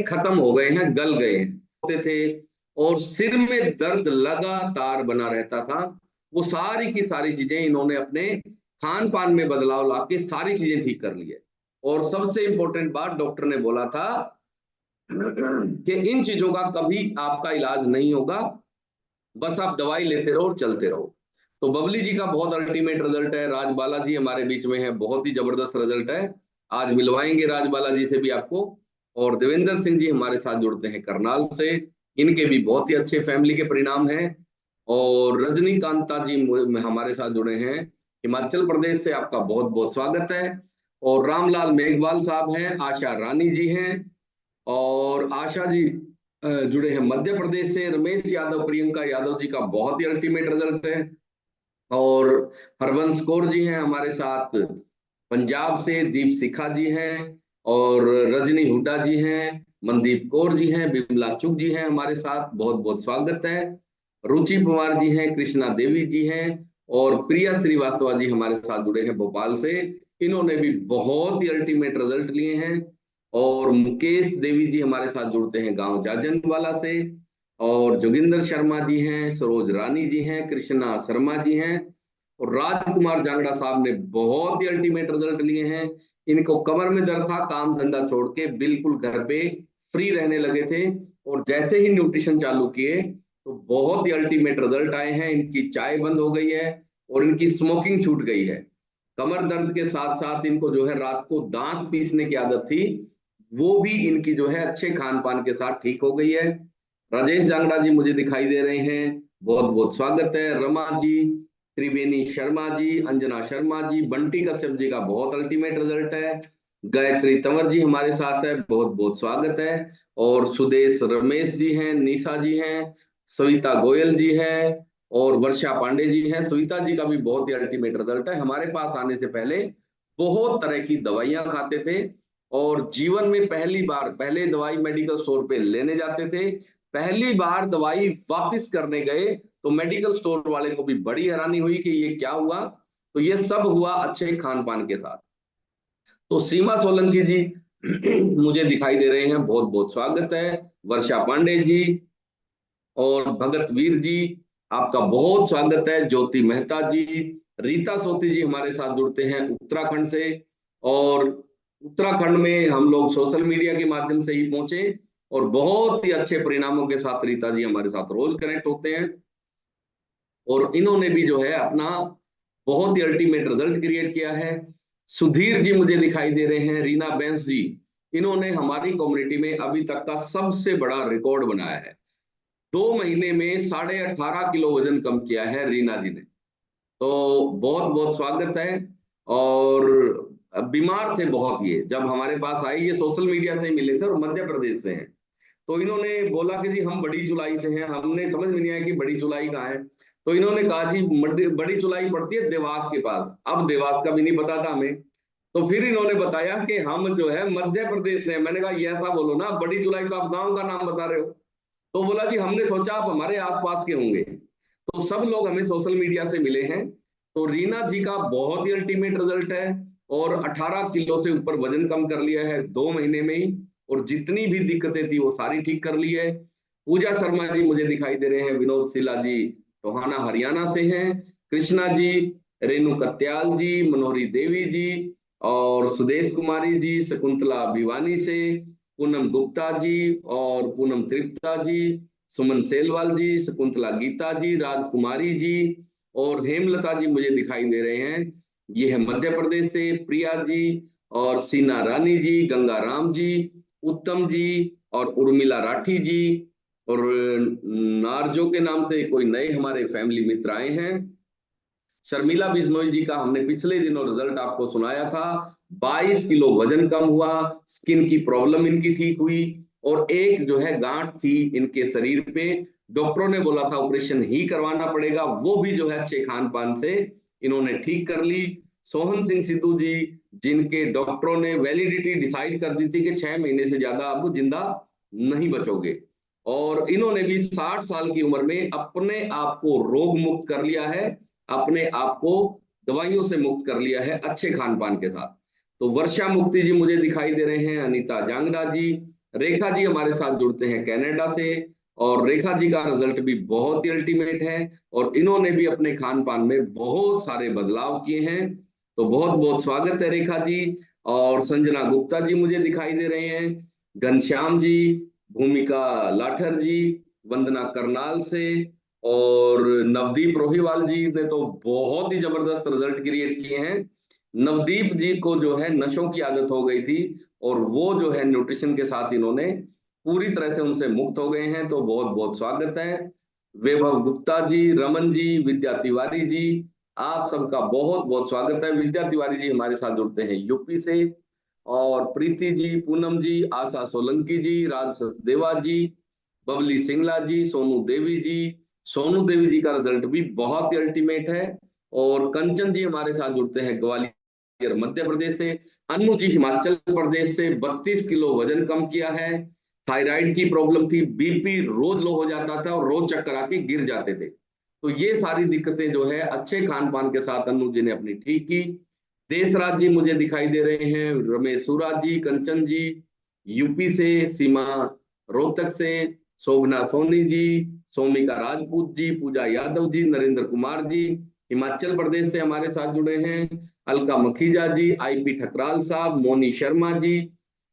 खत्म हो गए हैं, गल गए हैं होते थे, और सिर में दर्द लगातार बना रहता था। वो सारी की सारी चीजें इन्होंने अपने खान पान में बदलाव लाके सारी चीजें ठीक कर ली है। और सबसे इंपॉर्टेंट बात, डॉक्टर ने बोला था कि इन चीजों का कभी आपका इलाज नहीं होगा, बस आप दवाई लेते रहो और चलते रहो। तो बबली जी का बहुत अल्टीमेट रिजल्ट है। राज बालाजी हमारे बीच में है, बहुत ही जबरदस्त रिजल्ट है। आज मिलवाएंगे राज बालाजी से भी आपको। और देवेंद्र सिंह जी हमारे साथ जुड़ते हैं करनाल से, इनके भी बहुत ही अच्छे फैमिली के परिणाम हैं। और रजनीकांता जी हमारे साथ जुड़े हैं हिमाचल प्रदेश से, आपका बहुत बहुत स्वागत है। और रामलाल मेघवाल साहब हैं, आशा रानी जी हैं, और आशा जी जुड़े हैं मध्य प्रदेश से। रमेश यादव, प्रियंका यादव जी का बहुत ही अल्टीमेट रिजल्ट है। और हरवंश कौर जी हैं हमारे साथ पंजाब से, दीप शिखा जी हैं, और रजनी हुड्डा जी हैं, मनदीप कौर जी हैं, बिमला चुग जी हैं हमारे साथ, बहुत बहुत स्वागत है। रुचि कुमार जी हैं, कृष्णा देवी जी हैं, और प्रिया श्रीवास्तव जी हमारे साथ जुड़े हैं भोपाल से। इन्होंने भी बहुत ही अल्टीमेट रिजल्ट लिए हैं। और मुकेश देवी जी हमारे साथ जुड़ते हैं गांव जाजनवाला से। और जोगिंदर शर्मा जी हैं, सरोज रानी जी हैं, कृष्णा शर्मा जी हैं, और राजकुमार जांगड़ा साहब ने बहुत ही अल्टीमेट रिजल्ट लिए हैं। इनको कमर में दर्द था, काम धंधा छोड़ के बिल्कुल घर पे फ्री रहने लगे थे, और जैसे ही न्यूट्रिशन चालू किए तो बहुत ही अल्टीमेट रिजल्ट आए हैं। इनकी चाय बंद हो गई है, और इनकी स्मोकिंग छूट गई है। कमर दर्द के साथ साथ इनको जो है रात को दांत पीसने की आदत थी, वो भी इनकी जो है अच्छे खान पान के साथ ठीक हो गई है। राजेश जांगड़ा जी मुझे दिखाई दे रहे हैं, बहुत बहुत स्वागत है। रमा जी, त्रिवेणी शर्मा जी, अंजना शर्मा जी, बंटी कश्यप जी का बहुत अल्टीमेट रिजल्ट है। गायत्री तंवर जी हमारे साथ है, बहुत बहुत स्वागत है। और सुदेश रमेश जी हैं, निशा जी हैं, सविता गोयल जी है, और वर्षा पांडे जी हैं। सविता जी का भी बहुत ही अल्टीमेट रिजल्ट है। हमारे पास आने से पहले बहुत तरह की दवाइयां खाते थे, और जीवन में पहली बार, पहले दवाई मेडिकल स्टोर पे लेने जाते थे, पहली बार दवाई वापस करने गए तो मेडिकल स्टोर वाले को भी बड़ी हैरानी हुई कि ये क्या हुआ। तो ये सब हुआ अच्छे खान पान के साथ। तो सीमा सोलंकी जी मुझे दिखाई दे रहे हैं, बहुत बहुत स्वागत है। वर्षा पांडे जी और भगत वीर जी, आपका बहुत स्वागत है। ज्योति मेहता जी, रीता सोती जी हमारे साथ जुड़ते हैं उत्तराखंड से। और उत्तराखंड में हम लोग सोशल मीडिया के माध्यम से ही पहुंचे, और बहुत ही अच्छे परिणामों के साथ रीता जी हमारे साथ रोज कनेक्ट होते हैं। और इन्होंने भी जो है अपना बहुत ही अल्टीमेट रिजल्ट क्रिएट किया है। सुधीर जी मुझे दिखाई दे रहे हैं, रीना बैंस जी, इन्होंने हमारी कम्युनिटी में अभी तक का सबसे बड़ा रिकॉर्ड बनाया है। 2 महीने में 18.5 किलो वजन कम किया है रीना जी ने। तो बहुत बहुत स्वागत है। और बीमार थे बहुत ये, जब हमारे पास आए, ये सोशल मीडिया से ही मिले थे और मध्य प्रदेश से हैं। तो इन्होंने बोला कि जी हम बड़ी चुलाई से हैं, हमने समझ में नहीं आया कि बड़ी चुलाई कहाँ है। तो इन्होंने कहा जी बड़ी चुलाई पड़ती है देवास के पास। अब देवास का भी नहीं पता था हमें। तो फिर इन्होंने बताया कि हम जो है मध्य प्रदेश से हैं। मैंने कहा ये ऐसा बोलो ना, बड़ी चुलाई तो आप गांव का नाम बता रहे हो। तो बोला जी हमने सोचा आप हमारे आसपास के होंगे। तो सब लोग हमें सोशल मीडिया से मिले हैं। तो रीना जी का बहुत ही अल्टीमेट रिजल्ट है, और 18 किलो से ऊपर वजन कम कर लिया है 2 महीने में ही, और जितनी भी दिक्कतें थी वो सारी ठीक कर ली है। पूजा शर्मा जी मुझे दिखाई दे रहे हैं, विनोद सिला जी टोहाना हरियाणा से हैं, कृष्णा जी, रेणु कत्याल जी, मनोहरी देवी जी, और सुदेश कुमारी जी, शकुंतला भिवानी से, पूनम गुप्ता जी, और पूनम त्रिप्ता जी, सुमन सेलवाल जी, शकुंतला गीता जी, राजकुमारी जी, और हेमलता जी मुझे दिखाई दे रहे हैं। ये है मध्य प्रदेश से प्रिया जी, और सीना रानी जी, गंगा राम जी, उत्तम जी, और उर्मिला राठी जी, और नारजो के नाम से कोई नए हमारे फैमिली मित्र आए हैं। शर्मिला बिश्नोई जी का हमने पिछले दिनों रिजल्ट आपको सुनाया था। 22 किलो वजन कम हुआ, स्किन की प्रॉब्लम इनकी ठीक हुई, और एक जो है गांठ थी इनके शरीर पे, डॉक्टरों ने बोला था ऑपरेशन ही करवाना पड़ेगा, वो भी जो है अच्छे खान पान से इन्होंने ठीक कर ली। सोहन सिंह सिद्धू जी, जिनके डॉक्टरों ने वैलिडिटी डिसाइड कर दी थी कि 6 महीने से ज्यादा आप जिंदा नहीं बचोगे, और इन्होंने भी 60 साल की उम्र में अपने आप को रोग मुक्त कर लिया है, अपने आप को दवाइयों से मुक्त कर लिया है अच्छे खान पान के साथ। तो वर्षा मुक्ति जी मुझे दिखाई दे रहे हैं, अनीता जांगड़ा जी, रेखा जी हमारे साथ जुड़ते हैं कनाडा से, और रेखा जी का रिजल्ट भी बहुत ही अल्टीमेट है, और इन्होंने भी अपने खान पान में बहुत सारे बदलाव किए हैं। तो बहुत बहुत स्वागत है रेखा जी। और संजना गुप्ता जी मुझे दिखाई दे रहे हैं, घनश्याम जी, भूमिका लाठर जी, वंदना करनाल से, और नवदीप रोहिवाल जी ने तो बहुत ही जबरदस्त रिजल्ट क्रिएट किए हैं। नवदीप जी को जो है नशों की आदत हो गई थी, और वो जो है न्यूट्रिशन के साथ इन्होंने पूरी तरह से उनसे मुक्त हो गए हैं, तो बहुत बहुत स्वागत है। वैभव गुप्ता जी, रमन जी, विद्या तिवारी जी, आप सबका बहुत बहुत स्वागत है। विद्या तिवारी जी हमारे साथ जुड़ते हैं यूपी से, और प्रीति जी, पूनम जी, आशा सोलंकी जी, राज सचदेवा जी, बबली सिंगला जी, सोनू देवी जी का रिजल्ट भी बहुत ही अल्टीमेट है। और कंचन जी हमारे साथ जुड़ते हैं ग्वालियर मध्य प्रदेश से। अनु जी हिमाचल प्रदेश से, 32 किलो वजन कम किया है। थायराइड की प्रॉब्लम थी, बीपी रोज लो हो जाता था और रोज चक्कर आके गिर जाते थे, तो ये सारी दिक्कतें जो है अच्छे खान पान के साथ अनु जी ने अपनी ठीक की। देशराज जी मुझे दिखाई दे रहे हैं, रमेश सूराज जी, कंचन जी यूपी से, सीमा रोहतक से, शोभना सोनी जी, सौमिका राजपूत जी, पूजा यादव जी, नरेंद्र कुमार जी हिमाचल प्रदेश से हमारे साथ जुड़े हैं, अलका मखीजा जी, आईपी ठकराल साहब, मोनी शर्मा जी,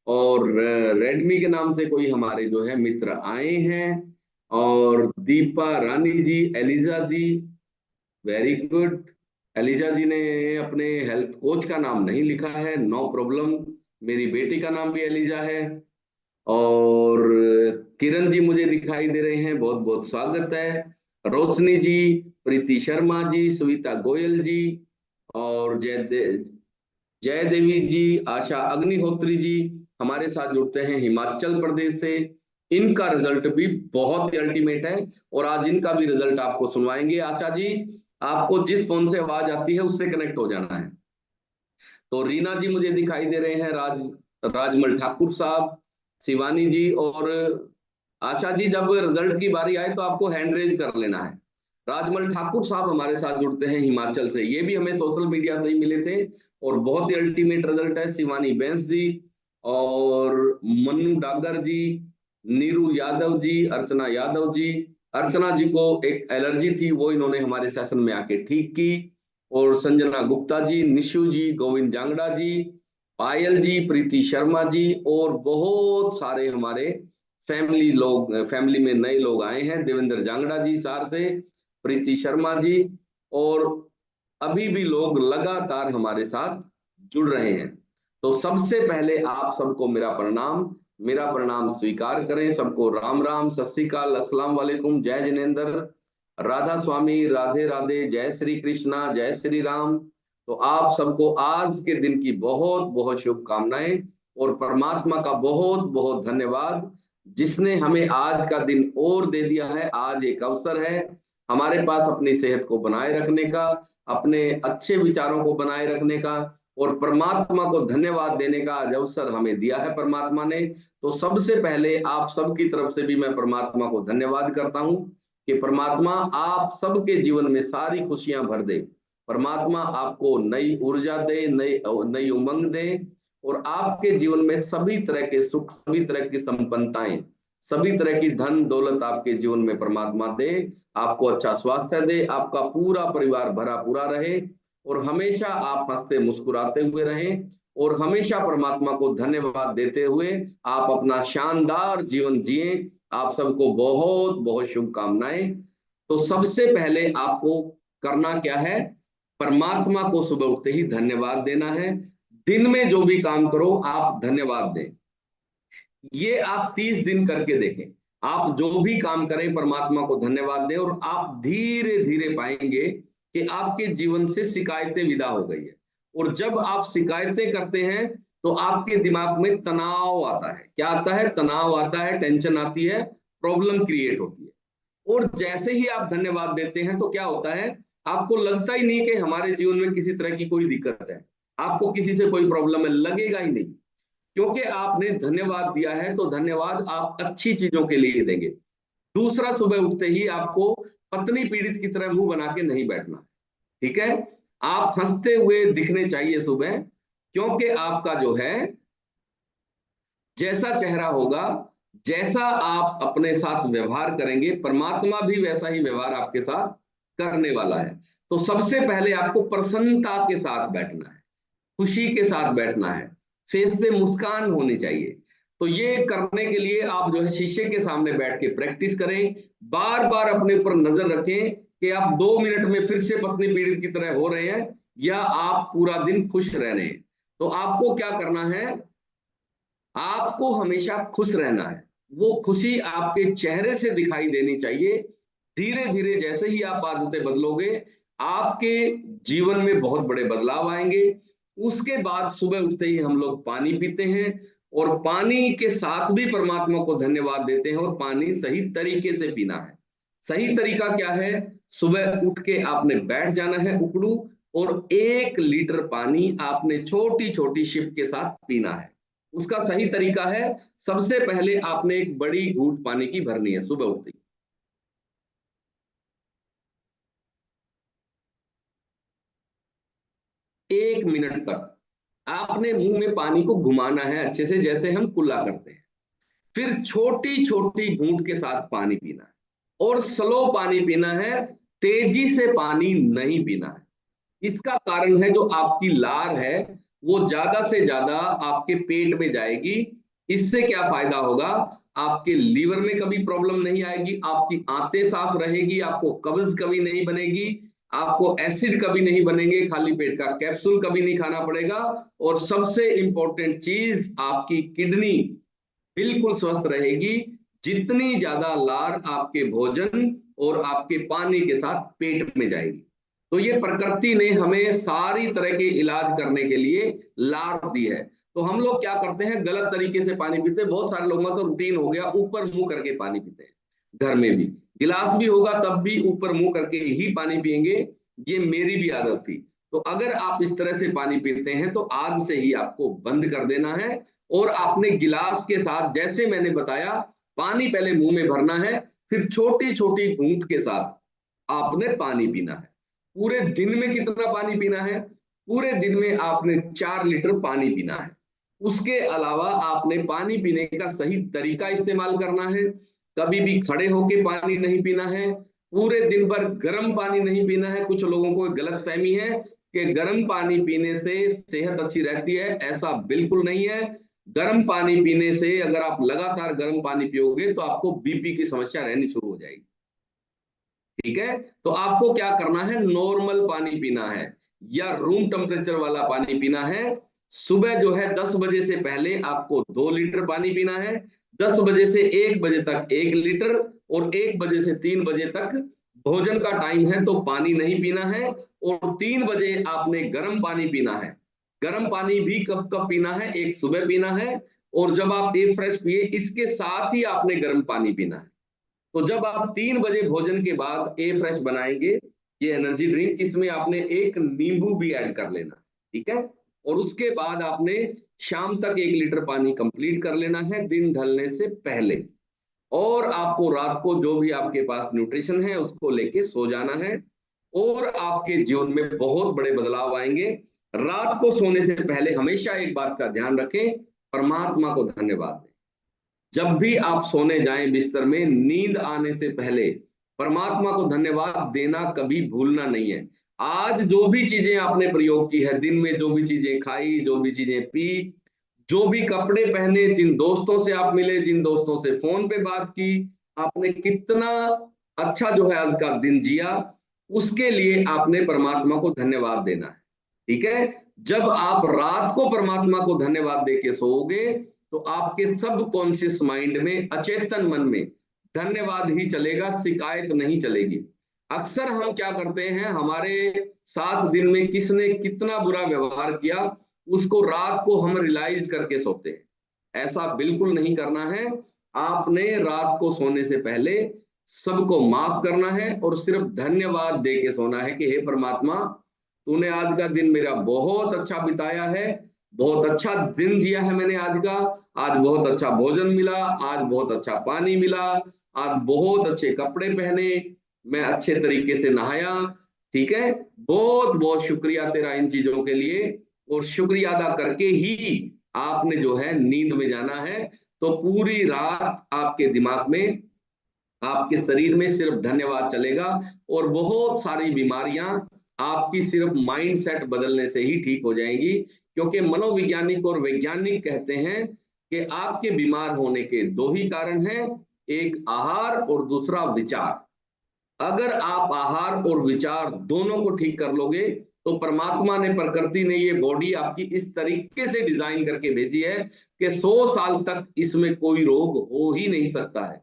और रेडमी के नाम से कोई हमारे जो है मित्र आए हैं, और दीपा रानी जी, एलिजा जी, वेरी गुड। एलिजा जी ने अपने हेल्थ कोच का नाम नहीं लिखा है, नो प्रॉब्लम, मेरी बेटी का नाम भी एलिजा है। और किरण जी मुझे दिखाई दे रहे हैं, बहुत बहुत स्वागत है। रोशनी जी, प्रीति शर्मा जी, सुविता गोयल जी, और जय देवी जी, आशा अग्निहोत्री जी हमारे साथ जुड़ते हैं हिमाचल प्रदेश से। इनका रिजल्ट भी बहुत ही अल्टीमेट है, और आज इनका भी रिजल्ट आपको सुनवाएंगे। आशा जी, आपको जिस फोन से आवाज आती है उससे कनेक्ट हो जाना है। तो रीना जी मुझे दिखाई दे रहे हैं, राजमल ठाकुर साहब, शिवानी जी, और आशा जी जब रिजल्ट की बारी आए तो आपको हैंड रेज कर लेना है। राजमल ठाकुर साहब हमारे साथ जुड़ते हैं हिमाचल से, ये भी हमें सोशल मीडिया से ही मिले थे, और बहुत ही अल्टीमेट रिजल्ट है। शिवानी बैंस जी, और मन्नू डागर जी, नीरू यादव जी, अर्चना यादव जी। अर्चना जी को एक एलर्जी थी, वो इन्होंने हमारे सेशन में आके ठीक की। और संजना गुप्ता जी, निशु जी, गोविंद जांगड़ा जी, पायल जी, प्रीति शर्मा जी, और बहुत सारे हमारे फैमिली में नए लोग आए हैं। देवेंद्र जांगड़ा जी सार से, प्रीति शर्मा जी, और अभी भी लोग लगातार हमारे साथ जुड़ रहे हैं। तो सबसे पहले आप सबको मेरा प्रणाम स्वीकार करें। सबको राम राम, सत श्री अकाल, अस्सलाम वालेकुम, जय जिनेंद्र, राधा स्वामी, राधे राधे, जय श्री कृष्णा, जय श्री राम। तो आप सबको आज के दिन की बहुत बहुत शुभकामनाएं, और परमात्मा का बहुत बहुत धन्यवाद, जिसने हमें आज का दिन और दे दिया है। आज एक अवसर है हमारे पास अपनी सेहत को बनाए रखने का, अपने अच्छे विचारों को बनाए रखने का, और परमात्मा को धन्यवाद देने का आज अवसर हमें दिया है परमात्मा ने। तो सबसे पहले आप सबकी तरफ से भी मैं परमात्मा को धन्यवाद करता हूं कि परमात्मा आप सबके जीवन में सारी खुशियां भर दे, परमात्मा आपको नई ऊर्जा दे, नई नई उमंग दे, और आपके जीवन में सभी तरह के सुख, सभी तरह की संपन्नताएं, सभी तरह की धन दौलत आपके जीवन में परमात्मा दे, आपको अच्छा स्वास्थ्य दे, आपका पूरा परिवार भरा पूरा रहे, और हमेशा आप हंसते मुस्कुराते हुए रहें, और हमेशा परमात्मा को धन्यवाद देते हुए आप अपना शानदार जीवन जिए। आप सबको बहुत बहुत शुभकामनाएं। तो सबसे पहले आपको करना क्या है, परमात्मा को सुबह उठते ही धन्यवाद देना है। दिन में जो भी काम करो आप धन्यवाद दें। ये आप 30 दिन करके देखें। आप जो भी काम करें परमात्मा को धन्यवाद दें, और आप धीरे धीरे पाएंगे कि आपके जीवन से शिकायतें विदा हो गई है। और जब आप शिकायतें करते हैं तो आपके दिमाग में तनाव आता है। क्या आता है? तनाव आता है, टेंशन आती है, प्रॉब्लम क्रिएट होती है। और जैसे ही आप धन्यवाद देते हैं तो क्या होता है, आपको लगता ही नहीं कि हमारे जीवन में किसी तरह की कोई दिक्कत है, आपको किसी से कोई प्रॉब्लम है, लगेगा ही नहीं, क्योंकि आपने धन्यवाद दिया है। तो धन्यवाद आप अच्छी चीजों के लिए देंगे। दूसरा, सुबह उठते ही आपको पत्नी पीड़ित की तरह मुंह बना के नहीं बैठना, ठीक है? आप हंसते हुए दिखने चाहिए सुबह, क्योंकि आपका जो है जैसा चेहरा होगा, जैसा आप अपने साथ व्यवहार करेंगे, परमात्मा भी वैसा ही व्यवहार आपके साथ करने वाला है। तो सबसे पहले आपको प्रसन्नता के साथ बैठना है, खुशी के साथ बैठना है, फेस पे मुस्कान होनी चाहिए। तो ये करने के लिए आप जो है शीशे के सामने बैठ के प्रैक्टिस करें, बार बार अपने ऊपर नजर रखें कि आप 2 मिनट में फिर से पत्नी पीड़ित की तरह हो रहे हैं या आप पूरा दिन खुश रह रहे हैं। तो आपको क्या करना है, आपको हमेशा खुश रहना है, वो खुशी आपके चेहरे से दिखाई देनी चाहिए। धीरे धीरे जैसे ही आप आदतें बदलोगे, आपके जीवन में बहुत बड़े बदलाव आएंगे। उसके बाद सुबह उठते ही हम लोग पानी पीते हैं और पानी के साथ भी परमात्मा को धन्यवाद देते हैं, और पानी सही तरीके से पीना है। सही तरीका क्या है, सुबह उठ के आपने बैठ जाना है उकड़ू, और 1 लीटर पानी आपने छोटी छोटी शिप के साथ पीना है। उसका सही तरीका है, सबसे पहले आपने एक बड़ी घूंट पानी की भरनी है सुबह उठते ही, 1 मिनट तक आपने मुंह में पानी को घुमाना है अच्छे से, जैसे हम कुल्ला करते हैं। फिर छोटी छोटी घूंट के साथ पानी पीना है, और स्लो पानी पीना है, तेजी से पानी नहीं पीना है। इसका कारण है, जो आपकी लार है वो ज्यादा से ज्यादा आपके पेट में जाएगी। इससे क्या फायदा होगा, आपके लीवर में कभी प्रॉब्लम नहीं आएगी, आपकी आंतें साफ रहेगी, आपको कब्ज कभी नहीं बनेगी, आपको एसिड कभी नहीं बनेंगे, खाली पेट का कैप्सूल कभी नहीं खाना पड़ेगा। और सबसे इंपॉर्टेंट चीज, आपकी किडनी बिल्कुल स्वस्थ रहेगी। जितनी ज्यादा लार आपके भोजन और आपके पानी के साथ पेट में जाएगी। तो ये प्रकृति ने हमें सारी तरह के इलाज करने के लिए लार दी है। तो हम लोग क्या करते हैं, गलत तरीके से पानी पीते हैं। बहुत सारे लोगों का तो रूटीन हो गया, ऊपर मुंह करके पानी पीते हैं। घर में भी गिलास भी होगा तब भी ऊपर मुंह करके ही पानी पिएंगे। ये मेरी भी आदत थी। तो अगर आप इस तरह से पानी पीते हैं तो आज से ही आपको बंद कर देना है। और आपने गिलास के साथ, जैसे मैंने बताया, पानी पहले मुंह में भरना है, फिर छोटी छोटी घूंट के साथ आपने पानी पीना है। पूरे दिन में कितना पानी पीना है, पूरे दिन में आपने 4 लीटर पानी पीना है। उसके अलावा आपने पानी पीने का सही तरीका इस्तेमाल करना है। कभी भी खड़े होके पानी नहीं पीना है, पूरे दिन भर गर्म पानी नहीं पीना है। कुछ लोगों को गलत फहमी है कि गर्म पानी पीने से सेहत अच्छी रहती है, ऐसा बिल्कुल नहीं है। गर्म पानी पीने से, अगर आप लगातार गर्म पानी पियोगे तो आपको बीपी की समस्या रहनी शुरू हो जाएगी। ठीक है, तो आपको क्या करना है, नॉर्मल पानी पीना है या रूम टेम्परेचर वाला पानी पीना है। सुबह जो है 10 बजे से पहले आपको 2 लीटर पानी पीना है, 10 बजे से 1 बजे तक 1 लीटर, और 1 बजे से 3 बजे तक भोजन का टाइम है तो पानी नहीं पीना है। और 3 बजे आपने गर्म पानी पीना है। गर्म पानी भी कब कब पीना है, एक सुबह पीना है, और जब आप ए फ्रेश पिए इसके साथ ही आपने गर्म पानी पीना है। तो जब आप 3 बजे भोजन के बाद ए फ्रेश बनाएंगे, ये एनर्जी ड्रिंक, इसमें आपने एक नींबू भी ऐड कर लेना। ठीक है, और उसके बाद आपने शाम तक 1 लीटर पानी कंप्लीट कर लेना है दिन ढलने से पहले। और आपको रात को जो भी आपके पास न्यूट्रिशन है उसको लेके सो जाना है, और आपके जीवन में बहुत बड़े बदलाव आएंगे। रात को सोने से पहले हमेशा एक बात का ध्यान रखें, परमात्मा को धन्यवाद दें। जब भी आप सोने जाएं बिस्तर में, नींद आने से पहले परमात्मा को धन्यवाद देना कभी भूलना नहीं है। आज जो भी चीजें आपने प्रयोग की है, दिन में जो भी चीजें खाई, जो भी चीजें पी, जो भी कपड़े पहने, जिन दोस्तों से आप मिले, जिन दोस्तों से फोन पे बात की, आपने कितना अच्छा जो है आज का दिन जिया, उसके लिए आपने परमात्मा को धन्यवाद देना है। ठीक है, जब आप रात को परमात्मा को धन्यवाद दे के सोओगे तो आपके सब कॉन्शियस माइंड में, अचेतन मन में धन्यवाद ही चलेगा, शिकायत नहीं चलेगी। अक्सर हम क्या करते हैं, हमारे साथ दिन में किसने कितना बुरा व्यवहार किया उसको रात को हम रियलाइज करके सोते हैं। ऐसा बिल्कुल नहीं करना है। आपने रात को सोने से पहले सबको माफ करना है और सिर्फ धन्यवाद दे के सोना है कि हे परमात्मा, तूने आज का दिन मेरा बहुत अच्छा बिताया है, बहुत अच्छा दिन जिया है मैंने आज का। आज बहुत अच्छा भोजन मिला, आज बहुत अच्छा पानी मिला, आज बहुत अच्छे कपड़े पहने, मैं अच्छे तरीके से नहाया। ठीक है, बहुत बहुत शुक्रिया तेरा इन चीजों के लिए। और शुक्रिया अदा करके ही आपने जो है नींद में जाना है। तो पूरी रात आपके दिमाग में, आपके शरीर में सिर्फ धन्यवाद चलेगा, और बहुत सारी बीमारियां आपकी सिर्फ माइंड सेट बदलने से ही ठीक हो जाएंगी। क्योंकि मनोवैज्ञानिक और वैज्ञानिक कहते हैं कि आपके बीमार होने के दो ही कारण हैं, एक आहार और दूसरा विचार। अगर आप आहार और विचार दोनों को ठीक कर लोगे, तो परमात्मा ने, प्रकृति ने ये बॉडी आपकी इस तरीके से डिजाइन करके भेजी है कि 100 साल तक इसमें कोई रोग हो ही नहीं सकता है।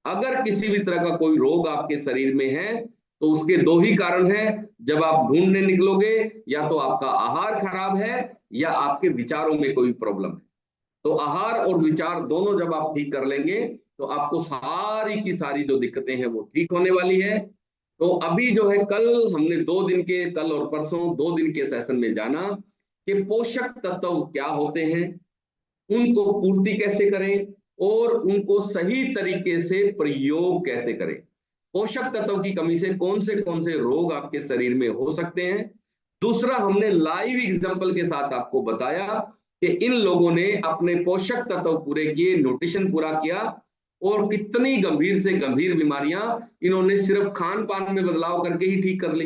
अगर किसी भी तरह का कोई रोग आपके शरीर में है, तो उसके दो ही कारण हैं। जब आप ढूंढने निकलोगे, या तो आपका आहार खराब है या आपके विचारों में कोई प्रॉब्लम है। तो आहार और विचार दोनों जब आप ठीक कर लेंगे, तो आपको सारी की सारी जो दिक्कतें हैं वो ठीक होने वाली है। तो अभी जो है, कल हमने 2 दिन के, कल और परसों 2 दिन के सेशन में जाना कि पोषक तत्व क्या होते हैं, उनको पूर्ति कैसे करें, और उनको सही तरीके से प्रयोग कैसे करें। पोषक तत्व की कमी से कौन से रोग आपके शरीर में हो सकते हैं। दूसरा, हमने लाइव एग्जांपल के साथ आपको बताया कि इन लोगों ने अपने पोषक तत्व पूरे किए, न्यूट्रिशन पूरा किया, और कितनी गंभीर से गंभीर बीमारियां इन्होंने सिर्फ खान पान में बदलाव करके ही ठीक कर ली।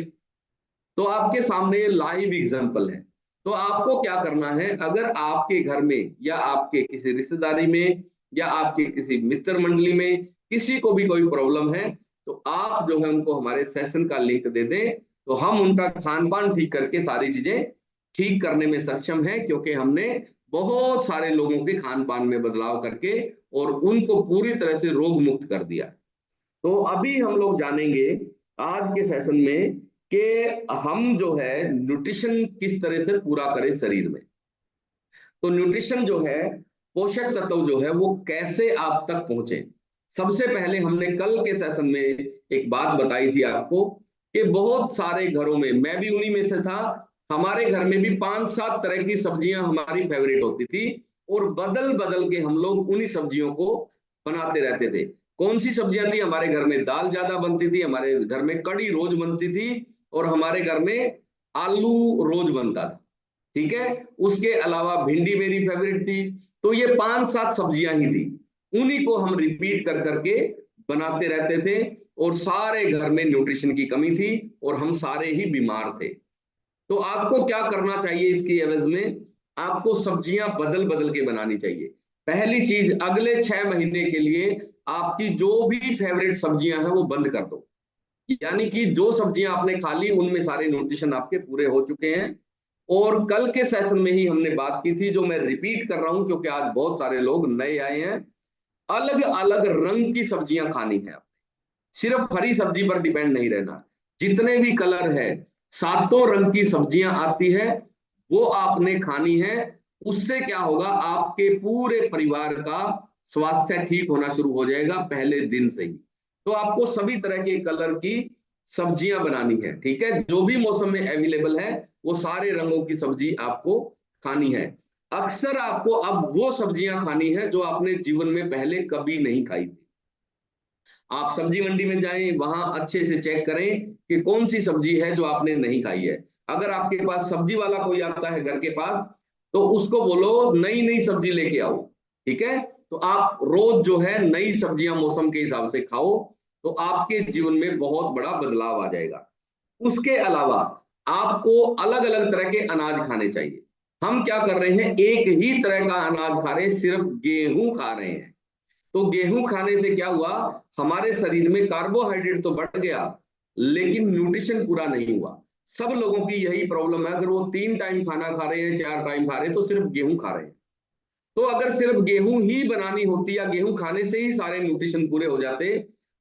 तो आपके सामने लाइव एग्जांपल है। तो आपको क्या करना है, अगर आपके घर में या आपके किसी रिश्तेदारी में या आपके किसी मित्र मंडली में किसी को भी कोई प्रॉब्लम है, तो आप जो है उनको हमारे सेशन का लिंक दे दें, तो हम उनका खान पान ठीक करके सारी चीजें ठीक करने में सक्षम है। क्योंकि हमने बहुत सारे लोगों के खान पान में बदलाव करके और उनको पूरी तरह से रोग मुक्त कर दिया। तो अभी हम लोग जानेंगे आज के सेशन में कि हम जो है न्यूट्रिशन किस तरह से पूरा करें शरीर में। तो न्यूट्रिशन जो है, पोषक तत्व जो है, वो कैसे आप तक पहुंचे। सबसे पहले हमने कल के सेशन में एक बात बताई थी आपको कि बहुत सारे घरों में, मैं भी उन्हीं में से था, हमारे घर में भी 5-7 तरह की सब्जियां हमारी फेवरेट होती थी, और बदल बदल के हम लोग उन्हीं सब्जियों को बनाते रहते थे। कौन सी सब्जियां थी हमारे घर में? दाल ज्यादा बनती थी, हमारे घर में कड़ी रोज बनती थी, और हमारे घर में आलू रोज बनता था। ठीक है, उसके अलावा भिंडी मेरी फेवरेट थी। तो ये 5-7 सब्जियां ही थी, उन्हीं को हम रिपीट कर करके बनाते रहते थे, और सारे घर में न्यूट्रिशन की कमी थी, और हम सारे ही बीमार थे। तो आपको क्या करना चाहिए इसकी एवज में? आपको सब्जियां बदल बदल के बनानी चाहिए। पहली चीज, अगले 6 महीने के लिए आपकी जो भी फेवरेट सब्जियां हैं वो बंद कर दो। यानी कि जो सब्जियां आपने खा ली उनमें सारे न्यूट्रिशन आपके पूरे हो चुके हैं। और कल के सेशन में ही हमने बात की थी, जो मैं रिपीट कर रहा हूं क्योंकि आज बहुत सारे लोग नए आए हैं। अलग अलग रंग की सब्जियां खानी है, सिर्फ हरी सब्जी पर डिपेंड नहीं रहना। जितने भी कलर है, 7 रंग की सब्जियां आती है, वो आपने खानी है। उससे क्या होगा, आपके पूरे परिवार का स्वास्थ्य ठीक होना शुरू हो जाएगा पहले दिन से ही। तो आपको सभी तरह के कलर की सब्जियां बनानी है। ठीक है, जो भी मौसम में अवेलेबल है वो सारे रंगों की सब्जी आपको खानी है। अक्सर आपको अब वो सब्जियां खानी है जो आपने जीवन में पहले कभी नहीं खाई थी। आप सब्जी मंडी में जाएं, वहां अच्छे से चेक करें कि कौन सी सब्जी है जो आपने नहीं खाई है। अगर आपके पास सब्जी वाला कोई आता है घर के पास, तो उसको बोलो नई नई सब्जी लेके आओ। ठीक है, तो आप रोज जो है नई सब्जियां मौसम के हिसाब से खाओ, तो आपके जीवन में बहुत बड़ा बदलाव आ जाएगा। उसके अलावा आपको अलग अलग तरह के अनाज खाने चाहिए। हम क्या कर रहे हैं, एक ही तरह का अनाज खा रहे हैं, सिर्फ गेहूं खा रहे हैं। तो गेहूं खाने से क्या हुआ, हमारे शरीर में कार्बोहाइड्रेट तो बढ़ गया, लेकिन न्यूट्रिशन पूरा नहीं हुआ। सब लोगों की यही प्रॉब्लम है, अगर वो 3 टाइम खाना खा रहे हैं, 4 टाइम खा रहे हैं, तो सिर्फ गेहूं खा रहे हैं। तो अगर सिर्फ गेहूं ही बनानी होती या गेहूं खाने से ही सारे न्यूट्रिशन पूरे हो जाते,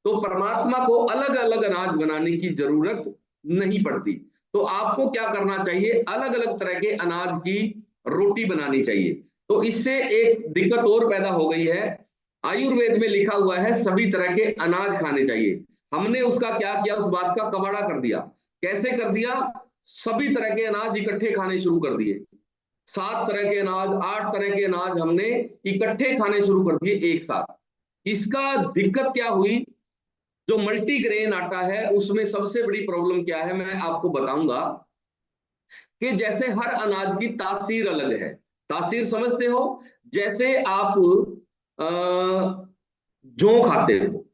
तो परमात्मा को अलग अलग अनाज बनाने की जरूरत नहीं पड़ती। तो आपको क्या करना चाहिए, अलग अलग तरह के अनाज की रोटी बनानी चाहिए। तो इससे एक दिक्कत और पैदा हो गई है, आयुर्वेद में लिखा हुआ है सभी तरह के अनाज खाने चाहिए। हमने उसका क्या किया, उस बात का कबाड़ा कर दिया। कैसे कर दिया, सभी तरह के अनाज इकट्ठे खाने शुरू कर दिए। 7 तरह के अनाज, 8 तरह के अनाज हमने इकट्ठे खाने शुरू कर दिए एक साथ। इसका दिक्कत क्या हुई, जो मल्टीग्रेन आटा है उसमें सबसे बड़ी प्रॉब्लम क्या है, मैं आपको बताऊंगा कि जैसे हर अनाज की तासीर अलग है। तासीर समझते हो? जैसे आप जौ खाते हो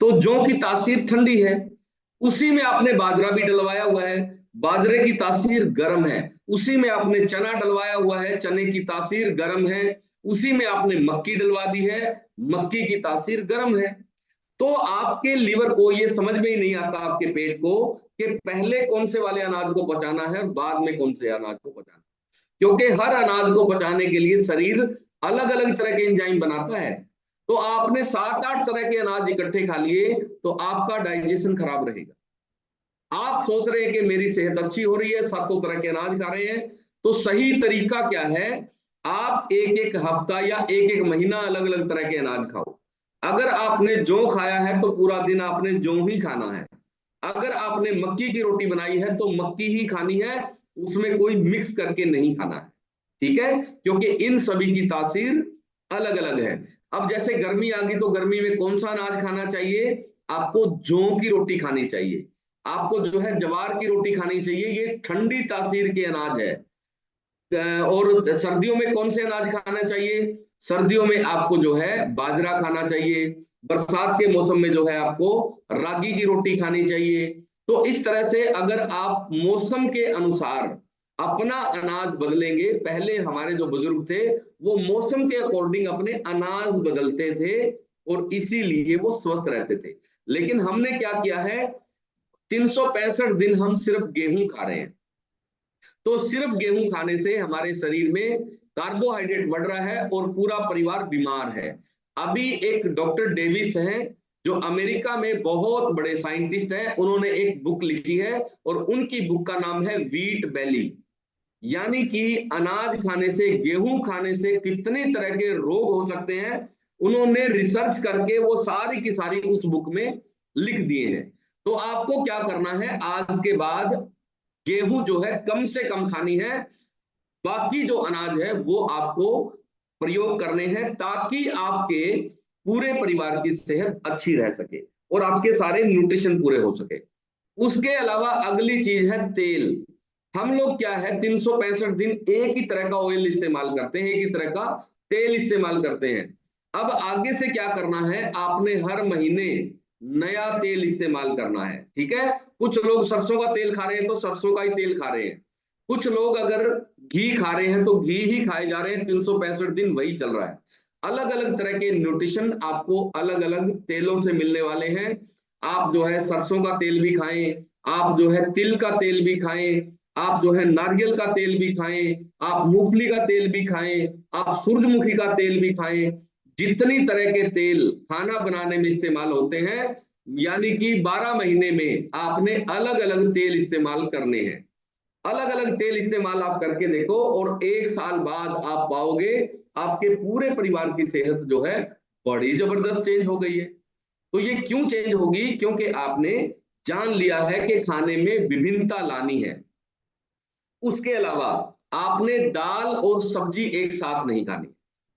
तो जौ की तासीर ठंडी है, उसी में आपने बाजरा भी डलवाया हुआ है, बाजरे की तासीर गर्म है। उसी में आपने चना डलवाया हुआ है, चने की तासीर गर्म है। उसी में आपने मक्की डलवा दी है, मक्की की तासीर गर्म है। तो आपके लीवर को ये समझ में ही नहीं आता, आपके पेट को, कि पहले कौन से वाले अनाज को पचाना है और बाद में कौन से अनाज को पचाना है। क्योंकि हर अनाज को पचाने के लिए शरीर अलग अलग तरह के एंजाइम बनाता है। तो आपने 7-8 तरह के अनाज इकट्ठे खा लिए तो आपका डाइजेशन खराब रहेगा। आप सोच रहे हैं कि मेरी सेहत अच्छी हो रही है, सातों तरह के अनाज खा रहे हैं, तो सही तरीका क्या है? आप एक एक हफ्ता या एक एक महीना अलग अलग तरह के अनाज खाओ। अगर आपने जौ खाया है तो पूरा दिन आपने जौ ही खाना है। अगर आपने मक्की की रोटी बनाई है तो मक्की ही खानी है, उसमें कोई मिक्स करके नहीं खाना है। ठीक है, क्योंकि इन सभी की तासीर अलग अलग है। अब जैसे गर्मी आ गई तो गर्मी में कौन सा अनाज खाना चाहिए? आपको जौ की रोटी खानी चाहिए, आपको जो है जवार की रोटी खानी चाहिए, ये ठंडी तासीर के अनाज है। और सर्दियों में कौन से अनाज खाना चाहिए? सर्दियों में आपको जो है बाजरा खाना चाहिए। बरसात के मौसम में जो है आपको रागी की रोटी खानी चाहिए। तो इस तरह से अगर आप मौसम के अनुसार अपना अनाज बदलेंगे, पहले हमारे जो बुजुर्ग थे वो मौसम के अकॉर्डिंग अपने अनाज बदलते थे और इसीलिए वो स्वस्थ रहते थे। लेकिन हमने क्या किया है, 365 दिन हम सिर्फ गेहूं खा रहे हैं। तो सिर्फ गेहूं खाने से हमारे शरीर में कार्बोहाइड्रेट बढ़ रहा है और पूरा परिवार बीमार है। अभी एक डॉक्टर डेविस हैं जो अमेरिका में बहुत बड़े साइंटिस्ट हैं, उन्होंने एक बुक लिखी है और उनकी बुक का नाम है व्हीट बैली। यानी कि अनाज खाने से, गेहूं खाने से कितनी तरह के रोग हो सकते हैं, उन्होंने रिसर्च करके वो सारी की सारी उस बुक में लिख दिए हैं। तो आपको क्या करना है, आज के बाद गेहूं जो है कम से कम खानी है, बाकी जो अनाज है वो आपको प्रयोग करने हैं ताकि आपके पूरे परिवार की सेहत अच्छी रह सके और आपके सारे न्यूट्रिशन पूरे हो सके। उसके अलावा अगली चीज है तेल। हम लोग क्या है 365 दिन एक ही तरह का ऑयल इस्तेमाल करते हैं, एक ही तरह का तेल इस्तेमाल करते हैं। अब आगे से क्या करना है, आपने हर महीने नया तेल इस्तेमाल करना है। ठीक है, कुछ लोग सरसों का तेल खा रहे हैं तो सरसों का ही तेल खा रहे हैं, कुछ लोग अगर घी खा रहे हैं तो घी ही खाए जा रहे हैं, 365 दिन वही चल रहा है। अलग अलग तरह के न्यूट्रिशन आपको अलग अलग तेलों से मिलने वाले हैं। आप जो है सरसों का तेल भी खाएं, आप जो है तिल का तेल भी खाएं, आप जो है नारियल का तेल भी खाएं, आप मूंगफली का तेल भी खाएं, आप सूरजमुखी का तेल भी खाएं। जितनी तरह के तेल खाना बनाने में इस्तेमाल होते हैं, यानी कि 12 महीने में आपने अलग अलग तेल इस्तेमाल करने हैं। अलग अलग तेल इस्तेमाल आप करके देखो और 1 साल बाद आप पाओगे आपके पूरे परिवार की सेहत जो है बड़ी जबरदस्त चेंज हो गई है। तो ये क्यों चेंज होगी? क्योंकि आपने जान लिया है कि खाने में विभिन्नता लानी है। उसके अलावा आपने दाल और सब्जी एक साथ नहीं खानी।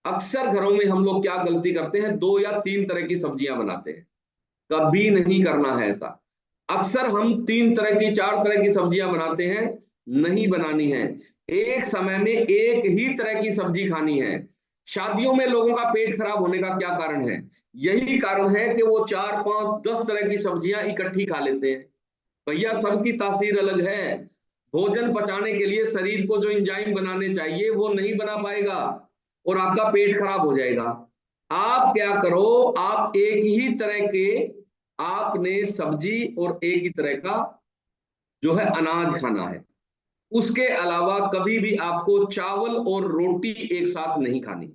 अक्सर घरों में हम लोग क्या गलती करते हैं, 2 या 3 तरह की सब्जियां बनाते हैं। कभी नहीं करना है ऐसा। अक्सर हम 3 तरह की, 4 तरह की सब्जियां बनाते हैं, नहीं बनानी है। एक समय में एक ही तरह की सब्जी खानी है। शादियों में लोगों का पेट खराब होने का क्या कारण है? यही कारण है कि वो 4, 5, 10 तरह की सब्जियां इकट्ठी खा लेते हैं। भैया सबकी तासीर अलग है। भोजन पचाने के लिए शरीर को जो एंजाइम बनाने चाहिए वो नहीं बना पाएगा और आपका पेट खराब हो जाएगा। आप क्या करो, आप एक ही तरह के आपने सब्जी और एक ही तरह का जो है अनाज खाना है। उसके अलावा कभी भी आपको चावल और रोटी एक साथ नहीं खानी।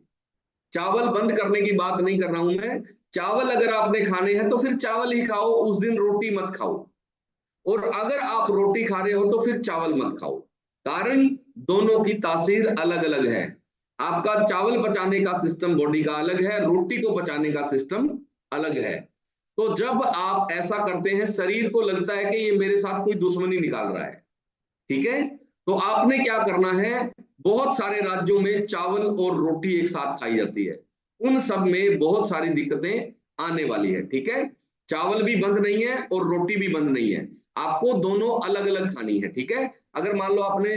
चावल बंद करने की बात नहीं कर रहा हूं मैं। चावल अगर आपने खाने हैं तो फिर चावल ही खाओ, उस दिन रोटी मत खाओ। और अगर आप रोटी खा रहे हो तो फिर चावल मत खाओ। कारण दोनों की तासीर अलग अलग है। आपका चावल पचाने का सिस्टम बॉडी का अलग है, रोटी को पचाने का सिस्टम अलग है। तो जब आप ऐसा करते हैं, शरीर को लगता है कि ये मेरे साथ कोई दुश्मनी निकाल रहा है। ठीक है, तो आपने क्या करना है, बहुत सारे राज्यों में चावल और रोटी एक साथ खाई जाती है, उन सब में बहुत सारी दिक्कतें आने वाली है। ठीक है, चावल भी बंद नहीं है और रोटी भी बंद नहीं है, आपको दोनों अलग अलग खानी है। ठीक है, अगर मान लो आपने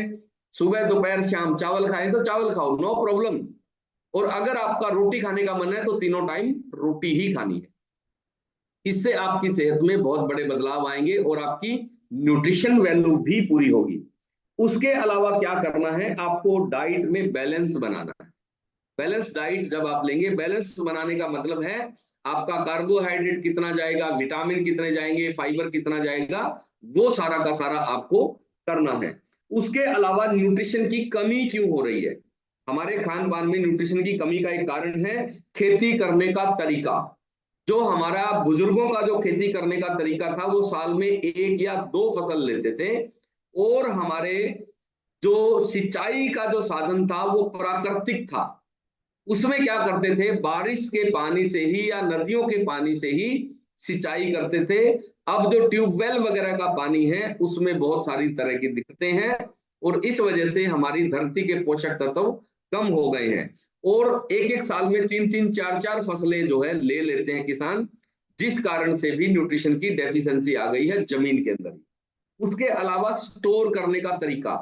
सुबह दोपहर शाम चावल खाएं तो चावल खाओ, नो प्रॉब्लम। और अगर आपका रोटी खाने का मन है तो तीनों टाइम रोटी ही खानी है। इससे आपकी सेहत में बहुत बड़े बदलाव आएंगे और आपकी न्यूट्रिशन वैल्यू भी पूरी होगी। उसके अलावा क्या करना है, आपको डाइट में बैलेंस बनाना है। बैलेंस डाइट जब आप लेंगे, बैलेंस बनाने का मतलब है आपका कार्बोहाइड्रेट कितना जाएगा, विटामिन कितने जाएंगे, फाइबर कितना जाएगा, वो सारा का सारा आपको करना है। उसके अलावा न्यूट्रिशन की कमी क्यों हो रही है, हमारे खान पान में न्यूट्रिशन की कमी का एक कारण है खेती करने का तरीका। जो हमारा बुजुर्गों का जो खेती करने का तरीका था, वो साल में 1 या 2 फसल लेते थे। और हमारे जो सिंचाई का जो साधन था वो प्राकृतिक था। उसमें क्या करते थे, बारिश के पानी से ही या नदियों के पानी से ही सिंचाई करते थे। अब जो ट्यूबवेल वगैरह का पानी है उसमें बहुत सारी तरह की दिक्कतें हैं, और इस वजह से हमारी धरती के पोषक तत्व कम हो गए हैं। और एक एक साल में 3-3 4-4 फसलें जो है ले लेते हैं किसान, जिस कारण से भी न्यूट्रिशन की डेफिशिएंसी आ गई है जमीन के अंदर। उसके अलावा स्टोर करने का तरीका,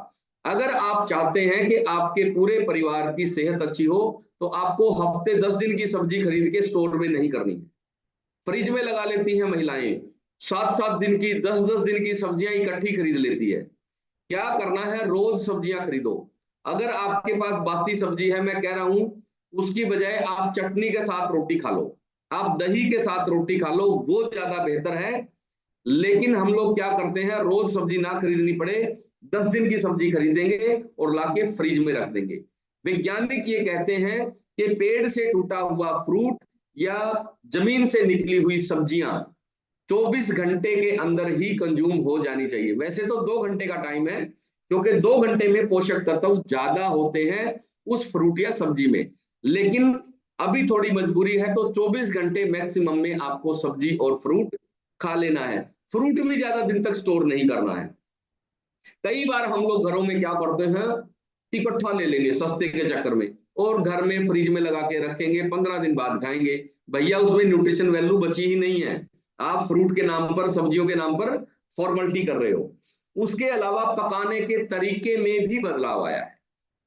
अगर आप चाहते हैं कि आपके पूरे परिवार की सेहत अच्छी हो, तो आपको हफ्ते 10 दिन की सब्जी खरीद के स्टोर में नहीं करनी है। फ्रिज में लगा लेती हैं महिलाएं, 7-7 दिन की, 10-10 दिन की सब्जियां इकट्ठी खरीद लेती है। क्या करना है, रोज सब्जियां खरीदो। अगर आपके पास बासी सब्जी है, मैं कह रहा हूं उसकी बजाय आप चटनी के साथ रोटी खा लो, आप दही के साथ रोटी खा लो, वो ज्यादा बेहतर है। लेकिन हम लोग क्या करते हैं, रोज सब्जी ना खरीदनी पड़े, 10 दिन की सब्जी खरीदेंगे और लाके फ्रिज में रख देंगे। वैज्ञानिक ये कहते हैं कि पेड़ से टूटा हुआ फ्रूट या जमीन से निकली हुई सब्जियां 24 घंटे के अंदर ही कंज्यूम हो जानी चाहिए। वैसे तो 2 घंटे का टाइम है, क्योंकि 2 घंटे में पोषक तत्व ज्यादा होते हैं उस फ्रूट या सब्जी में। लेकिन अभी थोड़ी मजबूरी है तो 24 घंटे मैक्सिमम में आपको सब्जी और फ्रूट खा लेना है। फ्रूट भी ज्यादा दिन तक स्टोर नहीं करना है। कई बार हम लोग घरों में क्या करते हैं, इकट्ठा ले लेंगे सस्ते के चक्कर में, और घर में फ्रिज में लगा के रखेंगे, 15 दिन बाद खाएंगे। भैया उसमें न्यूट्रिशन वैल्यू बची ही नहीं है, आप फ्रूट के नाम पर, सब्जियों के नाम पर फॉर्मेलिटी कर रहे हो। उसके अलावा पकाने के तरीके में भी बदलाव आया है।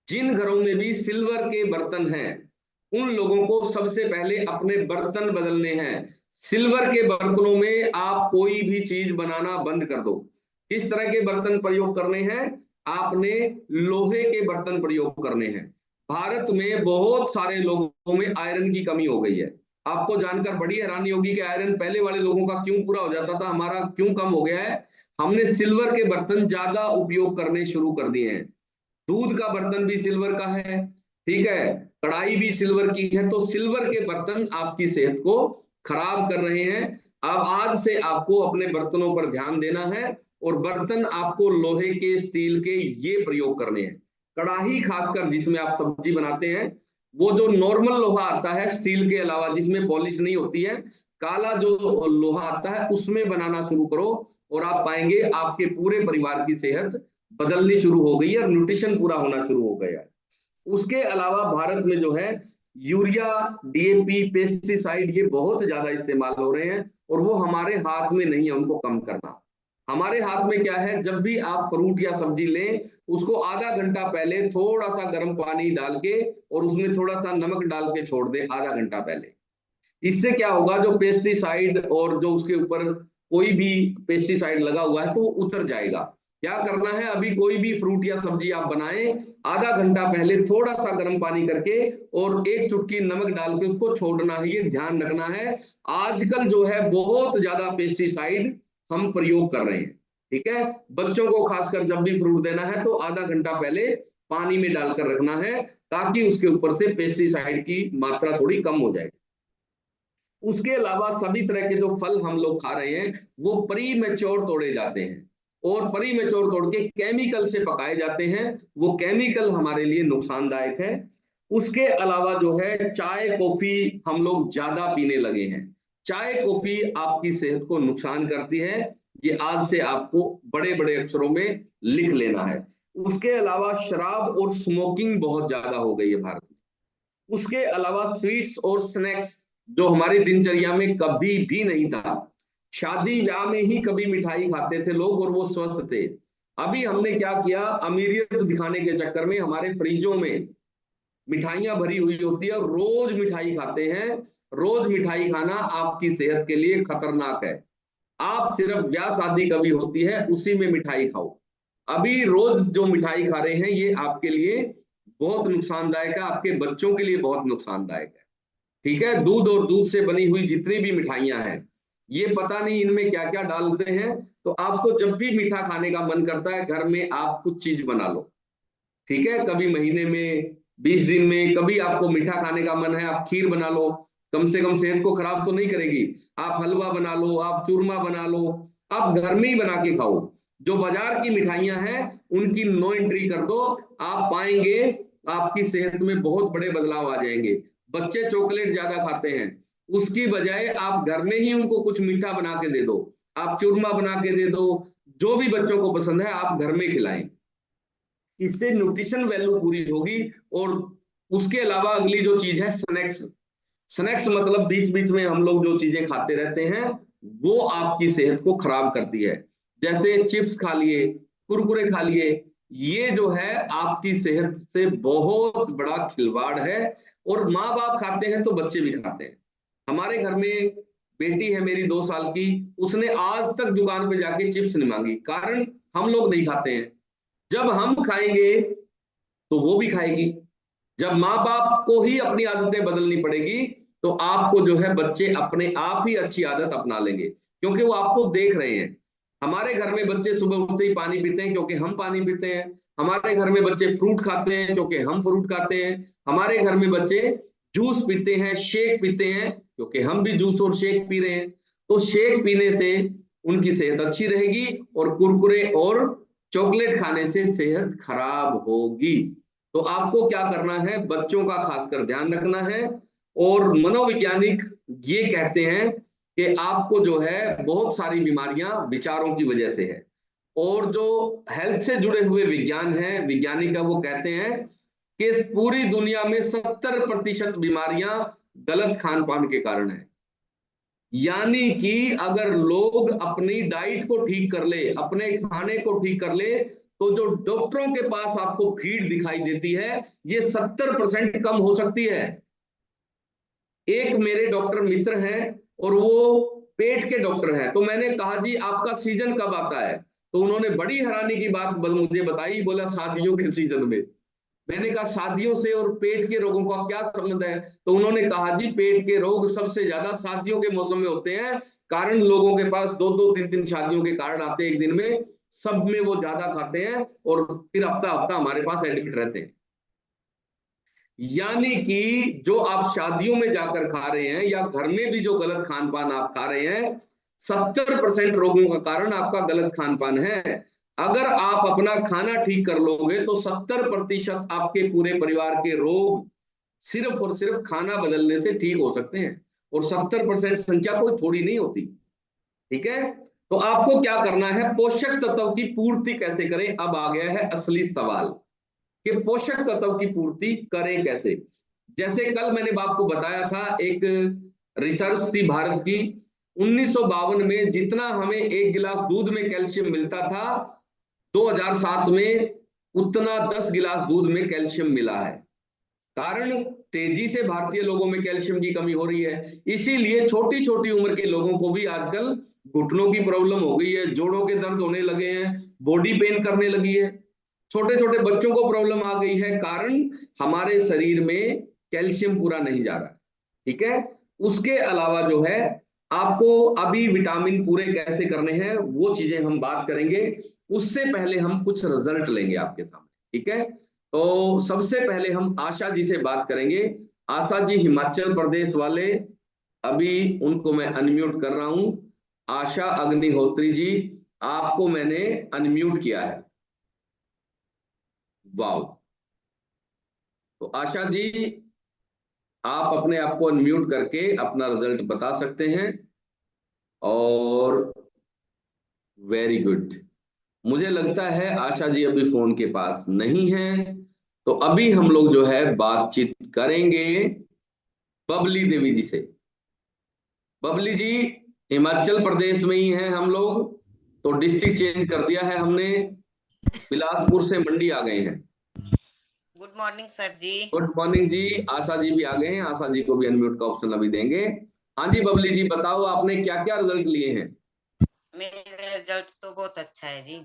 जिन घरों में भी सिल्वर के बर्तन हैं, उन लोगों को सबसे पहले अपने बर्तन बदलने हैं। सिल्वर के बर्तनों में आप कोई भी चीज बनाना बंद कर दो। किस तरह के बर्तन प्रयोग करने हैं, आपने लोहे के बर्तन प्रयोग करने हैं। भारत में बहुत सारे लोगों में आयरन की कमी हो गई है। आपको जानकर बड़ी हैरानी होगी कि आयरन पहले वाले लोगों का क्यों पूरा हो जाता था, हमारा क्यों कम हो गया है। हमने सिल्वर के बर्तन ज्यादा उपयोग करने शुरू कर दिए हैं। दूध का बर्तन भी सिल्वर का है, ठीक है, कढ़ाई भी सिल्वर की है। तो सिल्वर के बर्तन आपकी सेहत को खराब कर रहे हैं। अब आज से आपको अपने बर्तनों पर ध्यान देना है, और बर्तन आपको लोहे के, स्टील के ये प्रयोग करने हैं। कढ़ाई खासकर जिसमें आप सब्जी बनाते हैं, वो जो नॉर्मल लोहा आता है स्टील के अलावा, जिसमें पॉलिश नहीं होती है, काला जो लोहा आता है उसमें बनाना शुरू करो, और आप पाएंगे आपके पूरे परिवार की सेहत बदलनी शुरू हो गई है और न्यूट्रिशन पूरा होना शुरू हो गया है। उसके अलावा भारत में जो है यूरिया, डीएपी, पेस्टिसाइड ये बहुत ज्यादा इस्तेमाल हो रहे हैं, और वो हमारे हाथ में नहीं है उनको कम करना। हमारे हाथ में क्या है, जब भी आप फ्रूट या सब्जी लें, उसको आधा घंटा पहले थोड़ा सा गर्म पानी डाल के और उसमें थोड़ा सा नमक डाल के छोड़ दें आधा घंटा पहले। इससे क्या होगा, जो पेस्टिसाइड और जो उसके ऊपर कोई भी पेस्टिसाइड लगा हुआ है तो वो उतर जाएगा। क्या करना है, अभी कोई भी फ्रूट या सब्जी आप बनाएं, आधा घंटा पहले थोड़ा सा गर्म पानी करके और एक चुटकी नमक डाल के उसको छोड़ना है, ये ध्यान रखना है। आजकल जो है बहुत ज्यादा पेस्टिसाइड हम प्रयोग कर रहे हैं, ठीक है। बच्चों को खासकर जब भी फ्रूट देना है तो आधा घंटा पहले पानी में डालकर रखना है, ताकि उसके ऊपर से पेस्टिसाइड की मात्रा थोड़ी कम हो जाए। उसके अलावा सभी तरह के जो फल हम लोग खा रहे हैं वो प्री मैच्योर तोड़े जाते हैं, और प्री मैच्योर तोड़ के केमिकल से पकाए जाते हैं। वो केमिकल हमारे लिए नुकसानदायक है। उसके अलावा जो है चाय कॉफी हम लोग ज्यादा पीने लगे हैं। चाय कॉफी आपकी सेहत को नुकसान करती है, ये आज से आपको बड़े बड़े अक्षरों में लिख लेना है। उसके अलावा शराब और स्मोकिंग बहुत ज्यादा हो गई है भारत में। उसके अलावा स्वीट्स और स्नैक्स जो हमारी दिनचर्या में कभी भी नहीं था। शादी ब्याह में ही कभी मिठाई खाते थे लोग और वो स्वस्थ थे। अभी हमने क्या किया, अमीरियत दिखाने के चक्कर में हमारे फ्रिजों में मिठाइयां भरी हुई होती है और रोज मिठाई खाते हैं। रोज मिठाई खाना आपकी सेहत के लिए खतरनाक है। आप सिर्फ ब्याह शादी कभी होती है उसी में मिठाई खाओ। अभी रोज जो मिठाई खा रहे हैं ये आपके लिए बहुत नुकसानदायक है, आपके बच्चों के लिए बहुत नुकसानदायक है। ठीक है, दूध और दूध से बनी हुई जितनी भी मिठाइयां हैं, ये पता नहीं इनमें क्या क्या डालते हैं। तो आपको जब भी मीठा खाने का मन करता है, घर में आप कुछ चीज बना लो। ठीक है, कभी महीने में, 20 दिन में कभी आपको मीठा खाने का मन है, आप खीर बना लो। कम से कम सेहत को खराब तो नहीं करेगी। आप हलवा बना लो, आप चूरमा बना लो, आप घर में ही बना के खाओ। जो बाजार की मिठाइयां हैं उनकी नो एंट्री कर दो। आप पाएंगे आपकी सेहत में बहुत बड़े बदलाव आ जाएंगे। बच्चे चॉकलेट ज्यादा खाते हैं, उसकी बजाय आप घर में ही उनको कुछ मीठा बना के दे दो। आप चूरमा बना के दे दो, जो भी बच्चों को पसंद है आप घर में खिलाएं। इससे न्यूट्रिशन वैल्यू पूरी होगी। और उसके अलावा अगली जो चीज है, स्नैक्स। स्नैक्स मतलब बीच बीच में हम लोग जो चीजें खाते रहते हैं वो आपकी सेहत को खराब करती है। जैसे चिप्स खा लिए, कुरकुरे खा लिए, ये जो है आपकी सेहत से बहुत बड़ा खिलवाड़ है। और माँ बाप खाते हैं तो बच्चे भी खाते हैं। हमारे घर में बेटी है मेरी 2 साल की, उसने आज तक दुकान पे जाके चिप्स नहीं मांगी, कारण हम लोग नहीं खाते हैं। जब हम खाएंगे तो वो भी खाएगी। जब माँ बाप को ही अपनी आदतें बदलनी पड़ेगी तो आपको जो है बच्चे अपने आप ही अच्छी आदत अपना लेंगे, क्योंकि वो आपको देख रहे हैं। हमारे घर में बच्चे सुबह उठते ही पानी पीते हैं क्योंकि हम पानी पीते हैं। हमारे घर में बच्चे फ्रूट खाते हैं क्योंकि हम फ्रूट खाते हैं। हमारे घर में बच्चे जूस पीते हैं, शेक पीते हैं क्योंकि हम भी जूस और शेक पी रहे हैं। तो शेक पीने से उनकी सेहत अच्छी रहेगी और कुरकुरे और चॉकलेट खाने से सेहत खराब होगी। तो आपको क्या करना है, बच्चों का खासकर ध्यान रखना है। और मनोवैज्ञानिक ये कहते हैं कि आपको जो है बहुत सारी बीमारियां विचारों की वजह से है। और जो हेल्थ से जुड़े हुए विज्ञान है, वैज्ञानिक है, वो कहते हैं कि इस पूरी दुनिया में 70% बीमारियां गलत खान पान के कारण है। यानी कि अगर लोग अपनी डाइट को ठीक कर ले, अपने खाने को ठीक कर ले, तो जो डॉक्टरों के पास आपको भीड़ दिखाई देती है ये 70% कम हो सकती है। एक मेरे डॉक्टर मित्र हैं और वो पेट के डॉक्टर हैं, तो मैंने कहा जी आपका सीजन कब आता है? तो उन्होंने बड़ी हैरानी की बात मुझे बताई, बोला शादियों के सीजन में। मैंने कहा शादियों से और पेट के रोगों का क्या संबंध है? तो उन्होंने कहा जी पेट के रोग सबसे ज्यादा शादियों के मौसम में होते हैं, कारण लोगों के पास 2-2 3-3 शादियों के कारण आते हैं एक दिन में, सब में वो ज्यादा खाते हैं और फिर हफ्ता हफ्ता हमारे पास एडमिट रहते हैं। यानी कि जो आप शादियों में जाकर खा रहे हैं या घर में भी जो गलत खान पान आप खा रहे हैं, 70% रोगों का कारण आपका गलत खान पान है। अगर आप अपना खाना ठीक कर लोगे तो 70% आपके पूरे परिवार के रोग सिर्फ और सिर्फ खाना बदलने से ठीक हो सकते हैं। और 70% संख्या कोई थोड़ी नहीं होती। ठीक है, तो आपको क्या करना है, पोषक तत्व की पूर्ति कैसे करें, अब आ गया है असली सवाल कि पोषक तत्व की पूर्ति करें कैसे। जैसे कल मैंने आपको बताया था, एक रिसर्च थी भारत की, 1952 में जितना हमें 1 गिलास दूध में कैल्शियम मिलता था, 2007 में उतना 10 गिलास दूध में कैल्शियम मिला है। कारण तेजी से भारतीय लोगों में कैल्शियम की कमी हो रही है, इसीलिए छोटी छोटी उम्र के लोगों को भी आजकल घुटनों की प्रॉब्लम हो गई है, जोड़ों के दर्द होने लगे हैं, बॉडी पेन करने लगी है। छोटे छोटे बच्चों को प्रॉब्लम आ गई है, कारण हमारे शरीर में कैल्शियम पूरा नहीं जा रहा। ठीक है, उसके अलावा जो है आपको अभी विटामिन पूरे कैसे करने हैं वो चीजें हम बात करेंगे। उससे पहले हम कुछ रिजल्ट लेंगे आपके सामने। ठीक है, तो सबसे पहले हम आशा जी से बात करेंगे। आशा जी हिमाचल प्रदेश वाले, अभी उनको मैं अनम्यूट कर रहा हूं। आशा अग्निहोत्री जी, आपको मैंने अनम्यूट किया है। वाओ, तो आशा जी आप अपने आप को अनम्यूट करके अपना रिजल्ट बता सकते हैं। और वेरी गुड, मुझे लगता है आशा जी अभी फोन के पास नहीं है, तो अभी हम लोग जो है बातचीत करेंगे बबली देवी जी से। बबली जी हिमाचल प्रदेश में ही हैं हम लोग, तो डिस्ट्रिक्ट चेंज कर दिया है हमने। बिलासपुर से मंडी आ गए हैं। गुड मॉर्निंग सर जी। गुड मॉर्निंग जी। आशा जी भी आ गए हैं, आशा जी को भी अनम्यूट का ऑप्शन अभी देंगे। हाँ जी बबली जी, बताओ आपने क्या क्या रिजल्ट लिए हैं। मेरा रिजल्ट तो बहुत अच्छा है जी।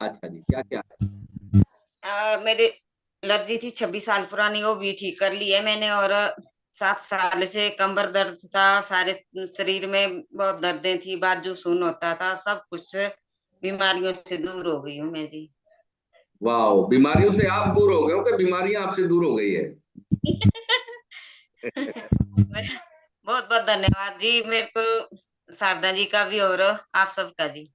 अच्छा जी, क्या क्या है। मेरे एलर्जी थी 26 साल पुरानी, वो भी ठीक कर ली है मैंने। और 7 साल से कमर दर्द था, सारे शरीर में बहुत दर्दें थी, बाजू सुन्न होता था, सब कुछ बीमारियों से दूर हो गई हूँ मैं जी। वाह, बीमारियों से आप दूर हो गए हो कि बीमारियां आपसे दूर हो गई है। बहुत बहुत धन्यवाद जी, मेरे को शारदा जी का भी और आप सबका जी।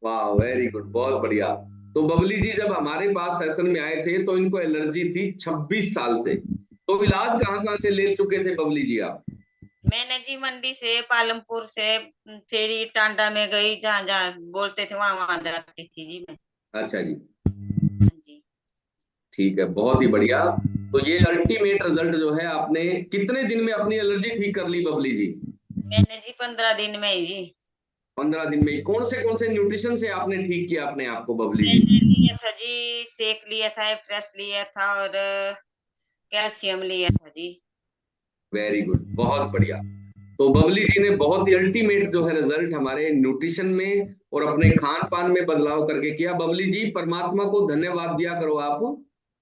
वाह वेरी गुड, बहुत बढ़िया। तो बबली जी जब हमारे पास सेशन में आए थे तो इनको एलर्जी थी 26 साल से। तो इलाज कहाँ कहाँ से ले चुके थे बबली जी आप। मैंने जी मंडी से, पालमपुर से, फेरी टांडा में गई, जहाँ जहाँ बोलते थे वहां वहां जाती थी जी मैं। अच्छा जी, हाँ जी। ठीक है, बहुत ही बढ़िया। तो ये अल्टीमेट रिजल्ट जो है, आपने कितने दिन में अपनी एलर्जी ठीक कर ली बबली जी। मैंने जी 15 दिन में ही जी। 15 दिन में ही कौन से न्यूट्रिशन से आपने ठीक किया अपने आप को बबली जी। मैंने लिया था जी, सेक लिया था, फ्रेश लिया था, और कैल्शियम लिया था जी। वेरी गुड, बहुत बढ़िया। तो बबली जी ने बहुत ही अल्टीमेट जो है रिजल्ट हमारे न्यूट्रिशन में और अपने खान पान में बदलाव करके किया। बबली जी, परमात्मा को धन्यवाद दिया करो आप,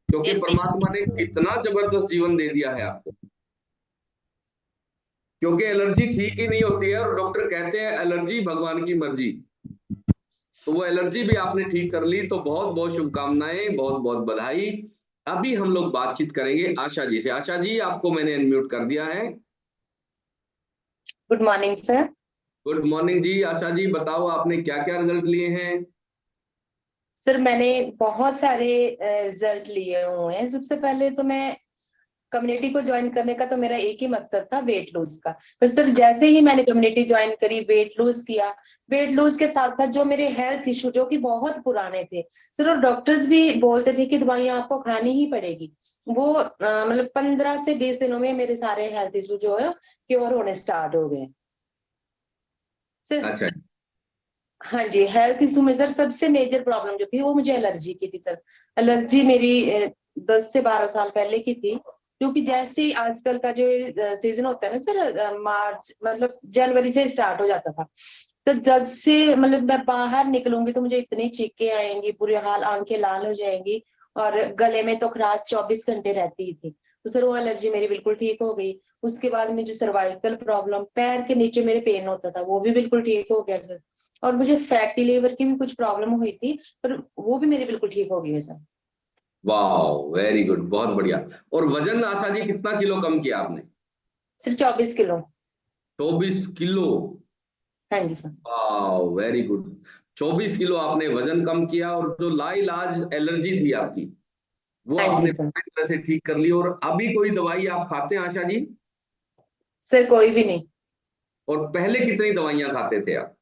क्योंकि देती परमात्मा ने कितना जबरदस्त जीवन दे दिया है आपको। क्योंकि एलर्जी ठीक ही नहीं होती है और डॉक्टर कहते हैं एलर्जी भगवान की मर्जी। तो वो एलर्जी भी आपने ठीक कर ली, तो बहुत बहुत शुभकामनाएं, बहुत बहुत बधाई। अभी हम लोग बातचीत करेंगे आशा जी से। आशा जी, आपको मैंने अनम्यूट कर दिया है। Good morning sir. Good morning जी। आशा जी बताओ आपने क्या क्या रिजल्ट लिए हैं। सर मैंने बहुत सारे रिजल्ट लिए हुए हैं। सबसे पहले तो मैं कम्युनिटी को ज्वाइन करने का तो मेरा एक ही मकसद था, वेट लूज का। पर सर जैसे ही मैंने कम्युनिटी ज्वाइन करी, वेट लूज किया, वेट लूज के साथ साथ जो मेरे हेल्थ इशू जो कि बहुत पुराने थे सर, और डॉक्टर्स भी बोलते थे कि दवाइयां आपको खानी ही पड़ेगी, वो मतलब 15 से 20 दिनों में मेरे सारे हेल्थ इशू जो है क्योर होने स्टार्ट हो गए सर। अच्छा। हाँ जी, हेल्थ इशू में सर सबसे मेजर प्रॉब्लम जो थी वो मुझे एलर्जी की थी सर। एलर्जी मेरी 10 से 12 साल पहले की थी। क्योंकि जैसे ही आजकल का जो सीजन होता है ना सर, मार्च मतलब जनवरी से स्टार्ट हो जाता था। तो जब से मतलब मैं बाहर निकलूंगी तो मुझे इतनी चीखें आएंगी, बुरे हाल, आंखें लाल हो जाएंगी, और गले में तो खराश 24 घंटे रहती ही थी। तो सर वो एलर्जी मेरी बिल्कुल ठीक हो गई। उसके बाद मुझे सर्वाइकल प्रॉब्लम, पैर के नीचे मेरे पेन होता था, वो भी बिल्कुल ठीक हो गया सर। और मुझे फैटी लिवर की भी कुछ प्रॉब्लम हुई थी, पर वो भी मेरी बिल्कुल ठीक हो गई है सर। वाह वेरी गुड, बहुत बढ़िया। और वजन आशा जी कितना किलो कम किया आपने। सिर्फ 24 किलो। 24 किलो। हाँ जी सर। वाह वेरी गुड। 24 किलो आपने वजन कम किया और जो लाइलाज एलर्जी थी आपकी, वो हाँ जी आपने सर। पूरी तरह से ठीक कर ली। और अभी कोई दवाई आप खाते हैं आशा जी। सर कोई भी नहीं। और पहले कितनी दवाइयां खाते थे आप।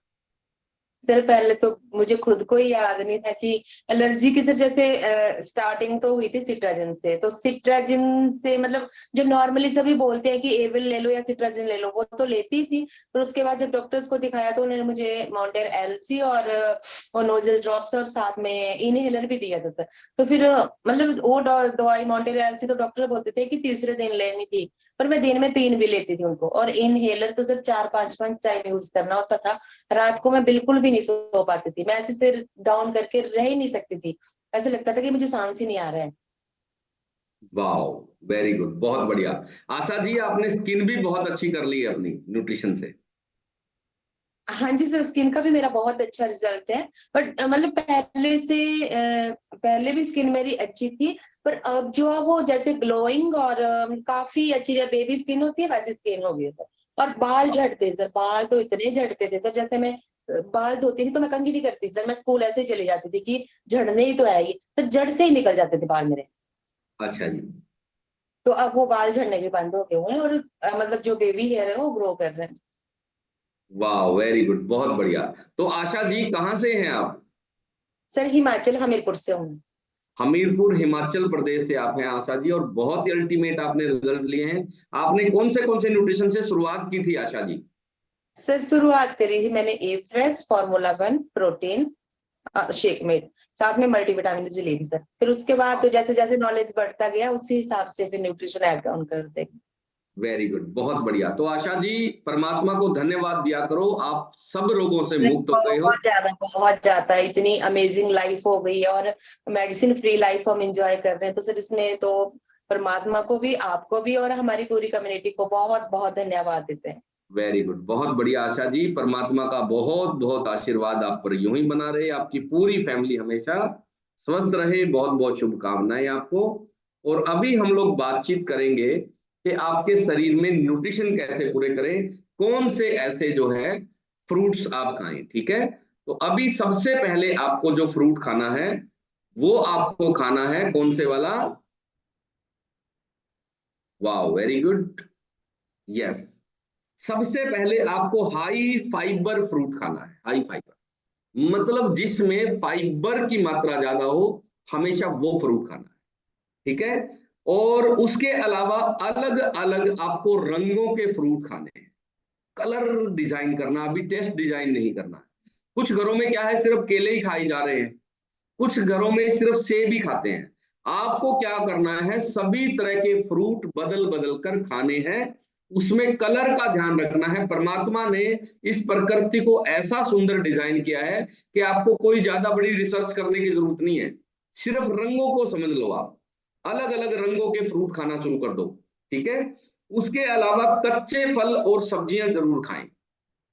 सर पहले तो मुझे खुद को ही याद नहीं था कि एलर्जी की सर, जैसे स्टार्टिंग तो हुई थी सिट्राजिन से। तो सिट्राजिन से मतलब जो नॉर्मली सभी बोलते हैं कि एविल ले लो या सिट्राजिन ले लो, वो तो लेती थी। पर उसके बाद जब डॉक्टर्स को दिखाया तो उन्होंने मुझे मॉन्टेर एलसी और नोजल ड्रॉप्स और साथ में इनहेलर भी दिया था सर। तो फिर मतलब वो दवाई मॉन्टेर एलसी तो डॉक्टर बोलते थे कि तीसरे दिन लेनी थी, पर मैं दिन में 3 भी लेती थी उनको। और इनहेलर तो सिर्फ 4-5 5 टाइम यूज करना होता था। रात को मैं बिल्कुल भी नहीं सो पाती थी, मैं ऐसे सिर डाउन करके रह ही नहीं सकती थी। ऐसे लगता था कि मुझे सांस ही नहीं आ रहा है। वाह वेरी गुड, बहुत बढ़िया। आशा जी, आपने स्किन भी बहुत अच्छी कर ली है अपनी न्यूट्रिशन से। हाँ जी सर, स्किन का भी मेरा बहुत अच्छा रिजल्ट है। बट मतलब पहले से पहले भी स्किन मेरी अच्छी थी, पर अब जो है वो जैसे ग्लोइंग और काफी अच्छी, जब बेबी स्किन होती है वैसी स्किन हो गई है सर। और बाल झड़ते सर, बाल तो इतने झड़ते थे सर, जैसे मैं बाल धोती थी तो मैं कंघी नहीं करती सर, मैं स्कूल ऐसे ही चली जाती थी कि झड़ने ही तो आएगी, तो जड़ से ही निकल जाते थे बाल मेरे। अच्छा जी। तो अब वो बाल झड़ने भी बंद हो गए हुए हैं, और मतलब जो बेबी हेयर है वो ग्रो कर रहे हैं। वाह वेरी गुड, बहुत बढ़िया। तो आशा जी कहाँ से हैं आप। सर हिमाचल हमीरपुर से हूँ। हमीरपुर हिमाचल प्रदेश से आप हैं आशा जी, और बहुत ही अल्टीमेट आपने रिजल्ट लिए हैं। आपने कौन से न्यूट्रिशन से शुरुआत की थी आशा जी। सर शुरुआत करी थी मैंने ए फ्रेश, फार्मूला 1 प्रोटीन, शेक में, साथ में मल्टीविटामिन मुझे ले दी सर। फिर उसके बाद तो जैसे जैसे नॉलेज बढ़ता गया उसी हिसाब से फिर न्यूट्रिशन ऐड ऑन करते। वेरी गुड, बहुत बढ़िया। तो आशा जी, परमात्मा को धन्यवाद दिया करो, आप सब रोगों से मुक्त हो गए हो। बहुत ज्यादा इतनी अमेजिंग लाइफ हो गई और मेडिसिन फ्री लाइफ हम एंजॉय कर रहे हैं। तो सर इसमें तो परमात्मा को भी, आपको भी और हमारी पूरी कम्युनिटी को बहुत बहुत धन्यवाद देते हैं। वेरी गुड, बहुत बढ़िया आशा जी, परमात्मा का बहुत बहुत आशीर्वाद आप पर यूं ही बना रहे, आपकी पूरी फैमिली हमेशा स्वस्थ रहे, बहुत बहुत शुभकामनाएं आपको। और अभी हम लोग बातचीत करेंगे कि आपके शरीर में न्यूट्रिशन कैसे पूरे करें, कौन से ऐसे जो है फ्रूट्स आप खाएं। ठीक है, तो अभी सबसे पहले आपको जो फ्रूट खाना है वो आपको खाना है कौन से वाला? वाह, वेरी गुड, यस। सबसे पहले आपको हाई फाइबर फ्रूट खाना है। हाई फाइबर मतलब जिसमें फाइबर की मात्रा ज्यादा हो, हमेशा वो फ्रूट खाना है। ठीक है, और उसके अलावा अलग अलग आपको रंगों के फ्रूट खाने हैं। कलर डिजाइन करना, अभी टेस्ट डिजाइन नहीं करना। कुछ घरों में क्या है, सिर्फ केले ही खाए जा रहे हैं, कुछ घरों में सिर्फ सेब ही खाते हैं। आपको क्या करना है, सभी तरह के फ्रूट बदल बदल कर खाने हैं, उसमें कलर का ध्यान रखना है। परमात्मा ने इस प्रकृति को ऐसा सुंदर डिजाइन किया है कि आपको कोई ज्यादा बड़ी रिसर्च करने की जरूरत नहीं है, सिर्फ रंगों को समझ लो आप, अलग अलग रंगों के फ्रूट खाना शुरू कर दो। ठीक है, उसके अलावा कच्चे फल और सब्जियां जरूर खाएं।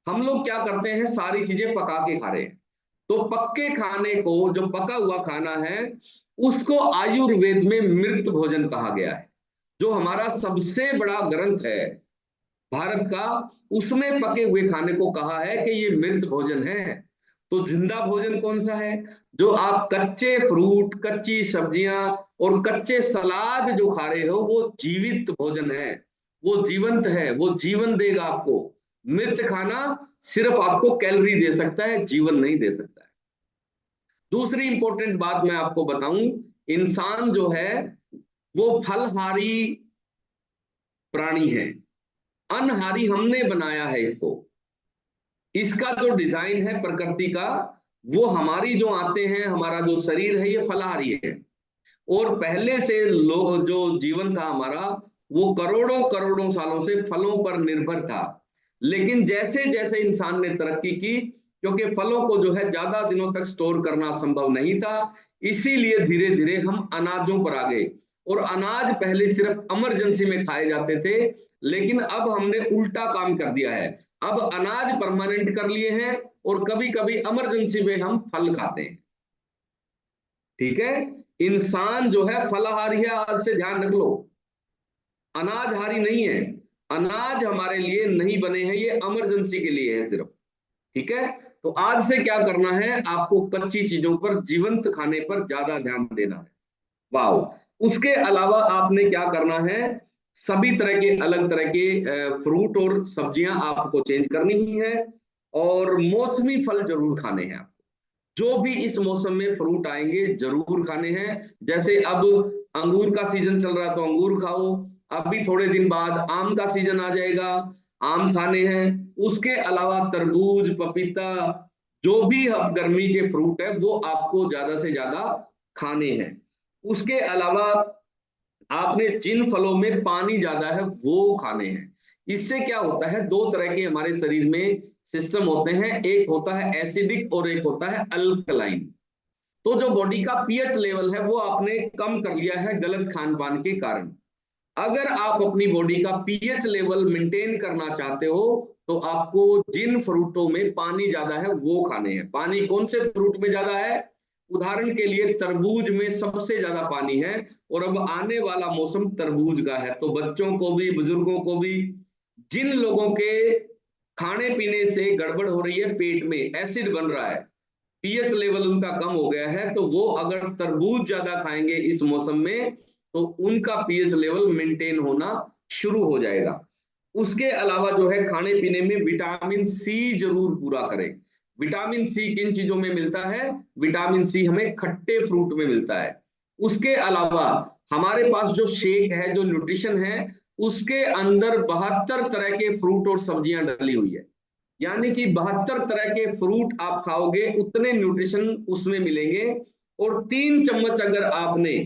हम लोग क्या करते हैं, सारी चीजें पका के खा रहे हैं। तो पक्के खाने को, जो पका हुआ खाना है, उसको आयुर्वेद में मृत भोजन कहा गया है। जो हमारा सबसे बड़ा ग्रंथ है भारत का, उसमें पके हुए खाने को कहा है कि ये मृत भोजन है। तो जिंदा भोजन कौन सा है? जो आप कच्चे फ्रूट, कच्ची सब्जियां और कच्चे सलाद जो खा रहे हो, वो जीवित भोजन है, वो जीवंत है, वो जीवन देगा आपको। मृत खाना सिर्फ आपको कैलोरी दे सकता है, जीवन नहीं दे सकता है। दूसरी इंपॉर्टेंट बात मैं आपको बताऊं, इंसान जो है वो फलहारी प्राणी है, अनहारी हमने बनाया है इसको। इसका जो डिजाइन है प्रकृति का, वो हमारी जो आते हैं, हमारा जो शरीर है ये फलाहारी है। और पहले से लोग, जो जीवन था हमारा, वो करोड़ों करोड़ों सालों से फलों पर निर्भर था। लेकिन जैसे जैसे इंसान ने तरक्की की, क्योंकि फलों को जो है ज्यादा दिनों तक स्टोर करना संभव नहीं था, इसीलिए धीरे धीरे हम अनाजों पर आ गए। और अनाज पहले सिर्फ इमरजेंसी में खाए जाते थे, लेकिन अब हमने उल्टा काम कर दिया है। अब अनाज परमानेंट कर लिए हैं और कभी कभी इमरजेंसी में हम फल खाते हैं। ठीक है, इंसान जो है फलाहारी है, आज से ध्यान रख लो, अनाजहारी नहीं है। अनाज हमारे लिए नहीं बने हैं, ये इमरजेंसी के लिए है सिर्फ। ठीक है, तो आज से क्या करना है, आपको कच्ची चीजों पर, जीवंत खाने पर ज्यादा ध्यान देना है। वाह, उसके अलावा आपने क्या करना है, सभी तरह के अलग तरह के फ्रूट और सब्जियां आपको चेंज करनी ही है, और मौसमी फल जरूर खाने हैं आपको। जो भी इस मौसम में फ्रूट आएंगे जरूर खाने हैं। जैसे अब अंगूर का सीजन चल रहा है तो अंगूर खाओ, अभी थोड़े दिन बाद आम का सीजन आ जाएगा, आम खाने हैं। उसके अलावा तरबूज, पपीता, जो भी अब गर्मी के फ्रूट है वो आपको ज्यादा से ज्यादा खाने हैं। उसके अलावा आपने जिन फलों में पानी ज्यादा है वो खाने हैं। इससे क्या होता है, दो तरह के हमारे शरीर में सिस्टम होते हैं, एक होता है एसिडिक और एक होता है अल्कलाइन। तो जो बॉडी का पीएच लेवल है वो आपने कम कर लिया है गलत खान पान के कारण। अगर आप अपनी बॉडी का पीएच लेवल मेंटेन करना चाहते हो तो आपको जिन फ्रूटों में पानी ज्यादा है वो खाने हैं। पानी कौन से फ्रूट में ज्यादा है? उदाहरण के लिए तरबूज में सबसे ज्यादा पानी है, और अब आने वाला मौसम तरबूज का है। तो बच्चों को भी, बुजुर्गों को भी, जिन लोगों के खाने पीने से गड़बड़ हो रही है, पेट में एसिड बन रहा है, पीएच लेवल उनका कम हो गया है, तो वो अगर तरबूज ज्यादा खाएंगे इस मौसम में तो उनका पीएच लेवल मेंटेन होना शुरू हो जाएगा। उसके अलावा जो है खाने पीने में विटामिन सी जरूर पूरा करें। विटामिन सी किन चीजों में मिलता है? विटामिन सी हमें खट्टे फ्रूट में मिलता है। उसके अलावा हमारे पास जो शेक है, जो न्यूट्रिशन है, उसके अंदर 72 तरह के फ्रूट और सब्जियां डली हुई है। यानी कि 72 तरह के फ्रूट आप खाओगे उतने न्यूट्रिशन उसमें मिलेंगे। और 3 चम्मच अगर आपने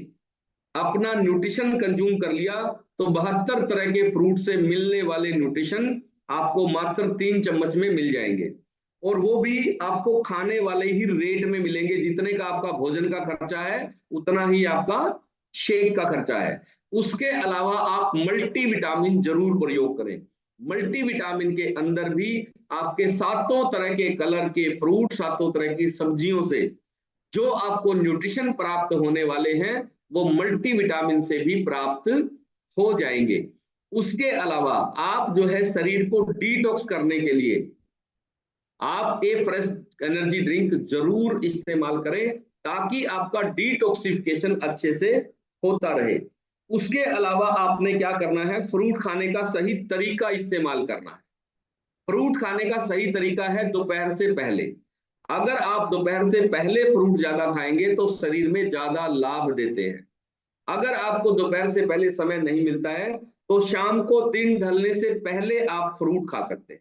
अपना न्यूट्रिशन कंज्यूम कर लिया तो 72 तरह के फ्रूट से मिलने वाले न्यूट्रिशन आपको मात्र 3 चम्मच में मिल जाएंगे, और वो भी आपको खाने वाले ही रेट में मिलेंगे। जितने का आपका भोजन का खर्चा है उतना ही आपका शेक का खर्चा है। उसके अलावा आप मल्टीविटामिन जरूर प्रयोग करें। मल्टीविटामिन के अंदर भी आपके 7 तरह के कलर के फ्रूट, 7 तरह की सब्जियों से जो आपको न्यूट्रिशन प्राप्त होने वाले हैं वो मल्टीविटामिन से भी प्राप्त हो जाएंगे। उसके अलावा आप जो है शरीर को डिटॉक्स करने के लिए आप ए फ्रेश एनर्जी ड्रिंक जरूर इस्तेमाल करें ताकि आपका डिटॉक्सिफिकेशन अच्छे से होता रहे। उसके अलावा आपने क्या करना है, फ्रूट खाने का सही तरीका इस्तेमाल करना है। फ्रूट खाने का सही तरीका है दोपहर से पहले। अगर आप दोपहर से पहले फ्रूट ज्यादा खाएंगे तो शरीर में ज्यादा लाभ देते हैं। अगर आपको दोपहर से पहले समय नहीं मिलता है तो शाम को दिन ढलने से पहले आप फ्रूट खा सकते हैं।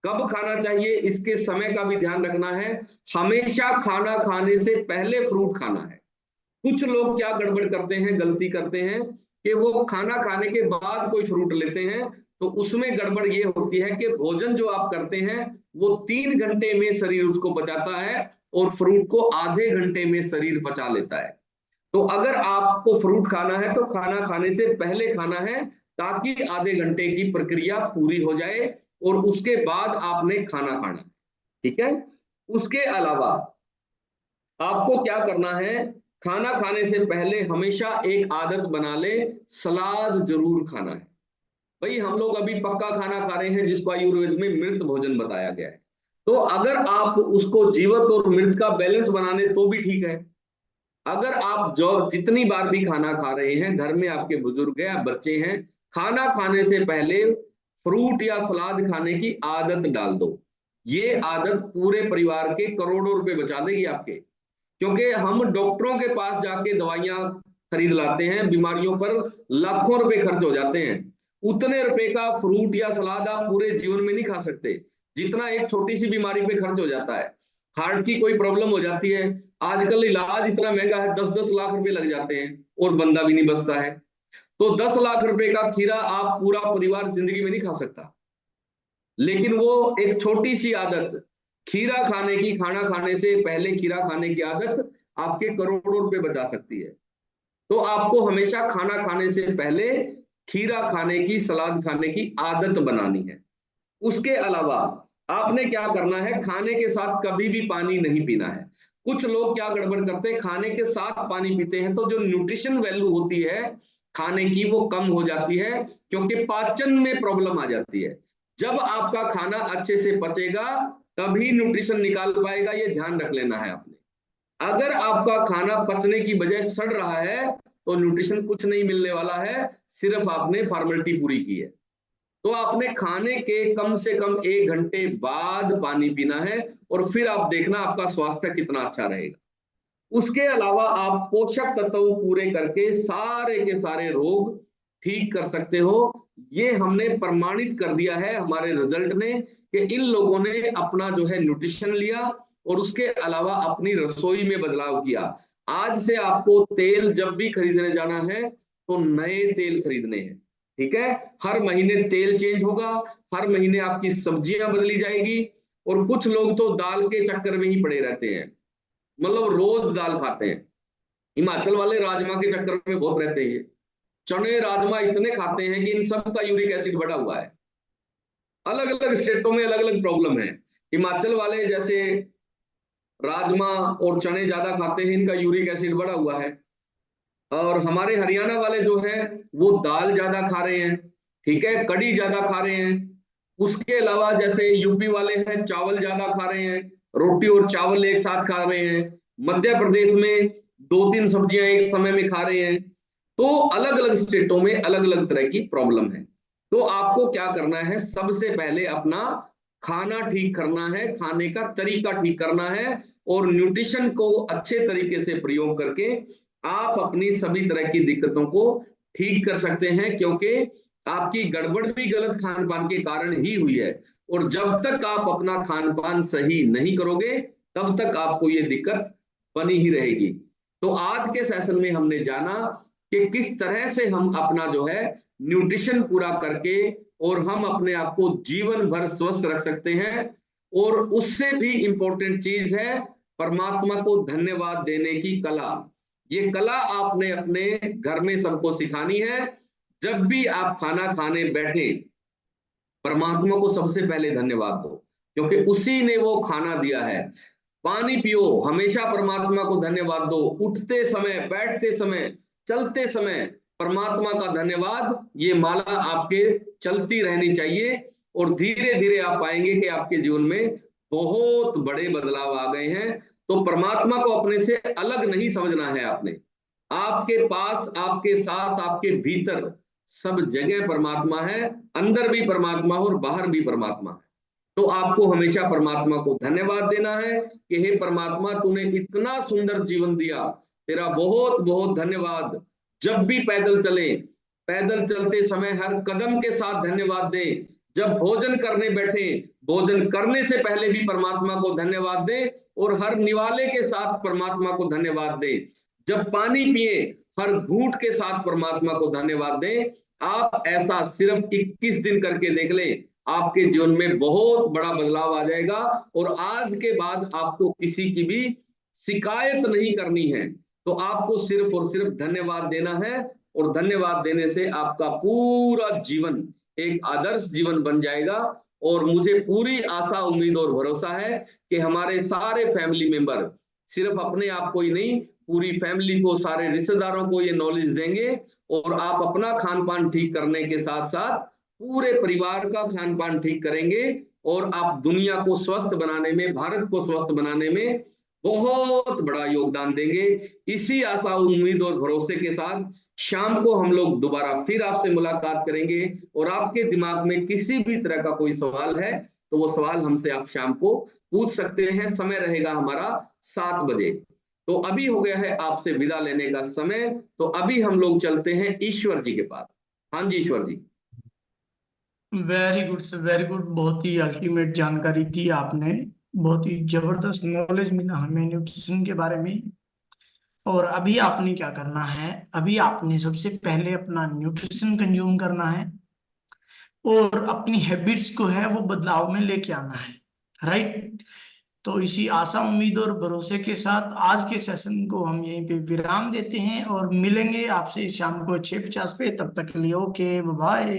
कब खाना चाहिए इसके समय का भी ध्यान रखना है। हमेशा खाना खाने से पहले फ्रूट खाना है। कुछ लोग क्या गड़बड़ करते हैं, गलती करते हैं कि वो खाना खाने के बाद कोई फ्रूट लेते हैं, तो उसमें गड़बड़ ये होती है कि भोजन जो आप करते हैं वो 3 घंटे में शरीर उसको पचाता है और फ्रूट को आधे घंटे में शरीर पचा लेता है। तो अगर आपको फ्रूट खाना है तो खाना खाने से पहले खाना है ताकि आधे घंटे की प्रक्रिया पूरी हो जाए और उसके बाद आपने खाना खाना, ठीक है। उसके अलावा आपको क्या करना है, खाना खाने से पहले हमेशा एक आदत बना ले, सलाद जरूर खाना है। भाई हम लोग अभी पक्का खाना खा रहे हैं जिसको आयुर्वेद में मृत भोजन बताया गया है। तो अगर आप उसको जीवित और मृत का बैलेंस बनाने तो भी ठीक है। अगर आप जो जितनी बार भी खाना खा रहे हैं, घर में आपके बुजुर्ग हैं, बच्चे हैं, खाना खाने से पहले फ्रूट या सलाद खाने की आदत डाल दो। ये आदत पूरे परिवार के करोड़ों रुपए बचा देगी आपके। क्योंकि हम डॉक्टरों के पास जाके दवाइयां खरीद लाते हैं, बीमारियों पर लाखों रुपए खर्च हो जाते हैं। उतने रुपए का फ्रूट या सलाद आप पूरे जीवन में नहीं खा सकते जितना एक छोटी सी बीमारी पे खर्च हो जाता है। हार्ट की कोई प्रॉब्लम हो जाती है, आजकल इलाज इतना महंगा है, 10-10 लाख रुपए लग जाते हैं और बंदा भी नहीं बचता है। तो 10 लाख रुपए का खीरा आप पूरा परिवार जिंदगी में नहीं खा सकता। लेकिन वो एक छोटी सी आदत, खीरा खाने की, खाना खाने से पहले खीरा खाने की आदत आपके करोड़ों रुपए बचा सकती है। तो आपको हमेशा खाना खाने से पहले खीरा खाने की, सलाद खाने की आदत बनानी है। उसके अलावा आपने क्या करना है, खाने के साथ कभी भी पानी नहीं पीना है। कुछ लोग क्या गड़बड़ करते हैं, खाने के साथ पानी पीते हैं तो जो न्यूट्रिशन वैल्यू होती है खाने की वो कम हो जाती है, क्योंकि पाचन में प्रॉब्लम आ जाती है। जब आपका खाना अच्छे से पचेगा तभी न्यूट्रिशन निकाल पाएगा, ये ध्यान रख लेना है आपने। अगर आपका खाना पचने की बजाय सड़ रहा है तो न्यूट्रिशन कुछ नहीं मिलने वाला है, सिर्फ आपने फॉर्मेलिटी पूरी की है। तो आपने खाने के कम से कम 1 घंटे बाद पानी पीना है और फिर आप देखना आपका स्वास्थ्य कितना अच्छा रहेगा। उसके अलावा आप पोषक तत्व पूरे करके सारे के सारे रोग ठीक कर सकते हो। ये हमने प्रमाणित कर दिया है हमारे रिजल्ट ने कि इन लोगों ने अपना जो है न्यूट्रिशन लिया और उसके अलावा अपनी रसोई में बदलाव किया। आज से आपको तेल जब भी खरीदने जाना है तो नए तेल खरीदने हैं, ठीक है। हर महीने तेल चेंज होगा, हर महीने आपकी सब्जियां बदली जाएगी। और कुछ लोग तो दाल के चक्कर में ही पड़े रहते हैं, मतलब रोज दाल खाते हैं। हिमाचल वाले राजमा के चक्कर में बहुत रहते हैं, चने राजमा इतने खाते हैं कि इन सब का यूरिक एसिड बढ़ा हुआ है। अलग अलग स्टेटों में अलग अलग प्रॉब्लम है। हिमाचल वाले जैसे राजमा और चने ज्यादा खाते हैं, इनका यूरिक एसिड बढ़ा हुआ है। और हमारे हरियाणा वाले जो है वो दाल ज्यादा खा रहे हैं, ठीक है, कड़ी ज्यादा खा रहे हैं। उसके अलावा जैसे यूपी वाले हैं चावल ज्यादा खा रहे हैं, रोटी और चावल एक साथ खा रहे हैं। मध्य प्रदेश में 2-3 सब्जियां एक समय में खा रहे हैं। तो अलग अलग स्टेटों में अलग अलग तरह की प्रॉब्लम है। तो आपको क्या करना है, सबसे पहले अपना खाना ठीक करना है, खाने का तरीका ठीक करना है और न्यूट्रिशन को अच्छे तरीके से प्रयोग करके आप अपनी सभी तरह की दिक्कतों को ठीक कर सकते हैं। क्योंकि आपकी गड़बड़ भी गलत खान पान के कारण ही हुई है और जब तक आप अपना खान पान सही नहीं करोगे तब तक आपको ये दिक्कत बनी ही रहेगी। तो आज के सेशन में हमने जाना कि किस तरह से हम अपना जो है न्यूट्रिशन पूरा करके और हम अपने आप को जीवन भर स्वस्थ रख सकते हैं। और उससे भी इंपॉर्टेंट चीज है परमात्मा को धन्यवाद देने की कला। ये कला आपने अपने घर में सबको सिखानी है। जब भी आप खाना खाने बैठे परमात्मा को सबसे पहले धन्यवाद दो, क्योंकि उसी ने वो खाना दिया है। पानी पियो, हमेशा परमात्मा को धन्यवाद दो। उठते समय, बैठते समय, चलते समय परमात्मा का धन्यवाद, ये माला आपके चलती रहनी चाहिए। और धीरे धीरे आप पाएंगे कि आपके जीवन में बहुत बड़े बदलाव आ गए हैं। तो परमात्मा को अपने से अलग नहीं समझना है आपने। आपके पास, आपके साथ, आपके भीतर सब जगह परमात्मा है, अंदर भी परमात्मा और बाहर भी परमात्मा है। तो आपको हमेशा परमात्मा को धन्यवाद देना है कि हे परमात्मा, तूने इतना सुंदर जीवन दिया, तेरा बहुत बहुत धन्यवाद। जब भी पैदल चले, पैदल चलते समय हर कदम के साथ धन्यवाद दें। जब भोजन करने बैठे, भोजन करने से पहले भी परमात्मा को धन्यवाद दें और हर निवाले के साथ परमात्मा को धन्यवाद दें। जब पानी पिए, हर घूंट के साथ परमात्मा को धन्यवाद दें। आप ऐसा सिर्फ 21 दिन करके देख लें, आपके जीवन में बहुत बड़ा बदलाव आ जाएगा। और आज के बाद आपको किसी की भी शिकायत नहीं करनी है। तो आपको सिर्फ और सिर्फ धन्यवाद देना है, और धन्यवाद देने से आपका पूरा जीवन एक आदर्श जीवन बन जाएगा। और मुझे पूरी आशा, उम्मीद और भरोसा है कि हमारे सारे फैमिली मेंबर सिर्फ अपने आप को ही नहीं, पूरी फैमिली को, सारे रिश्तेदारों को ये नॉलेज देंगे। और आप अपना खान पान ठीक करने के साथ साथ पूरे परिवार का खान पान ठीक करेंगे और आप दुनिया को स्वस्थ बनाने में, भारत को स्वस्थ बनाने में बहुत बड़ा योगदान देंगे। इसी आशा, उम्मीद और भरोसे के साथ शाम को हम लोग दोबारा फिर आपसे मुलाकात करेंगे। और आपके दिमाग में किसी भी तरह का कोई सवाल है तो वो सवाल हमसे आप शाम को पूछ सकते हैं। समय रहेगा हमारा 7 बजे। तो अभी हो गया है आपसे विदा लेने का समय। तो अभी हम लोग चलते हैं ईश्वर जी के पास। हाँ जी Ishwar ji. Very good sir, very good. बहुत ही अल्टीमेट जानकारी दी आपने, बहुत ही जबरदस्त नॉलेज मिला हमें न्यूट्रिशन के बारे में। और अभी आपने क्या करना है, अभी आपने सबसे पहले अपना न्यूट्रिशन कंज्यूम करना है और अपनी हैबिट्स को है वो बदलाव में लेके आना है, राइट। तो इसी आशा, उम्मीद और भरोसे के साथ आज के सेशन को हम यहीं पे विराम देते हैं और मिलेंगे आपसे शाम को 6:50 पे। तब तक के लिए ओके, बाय।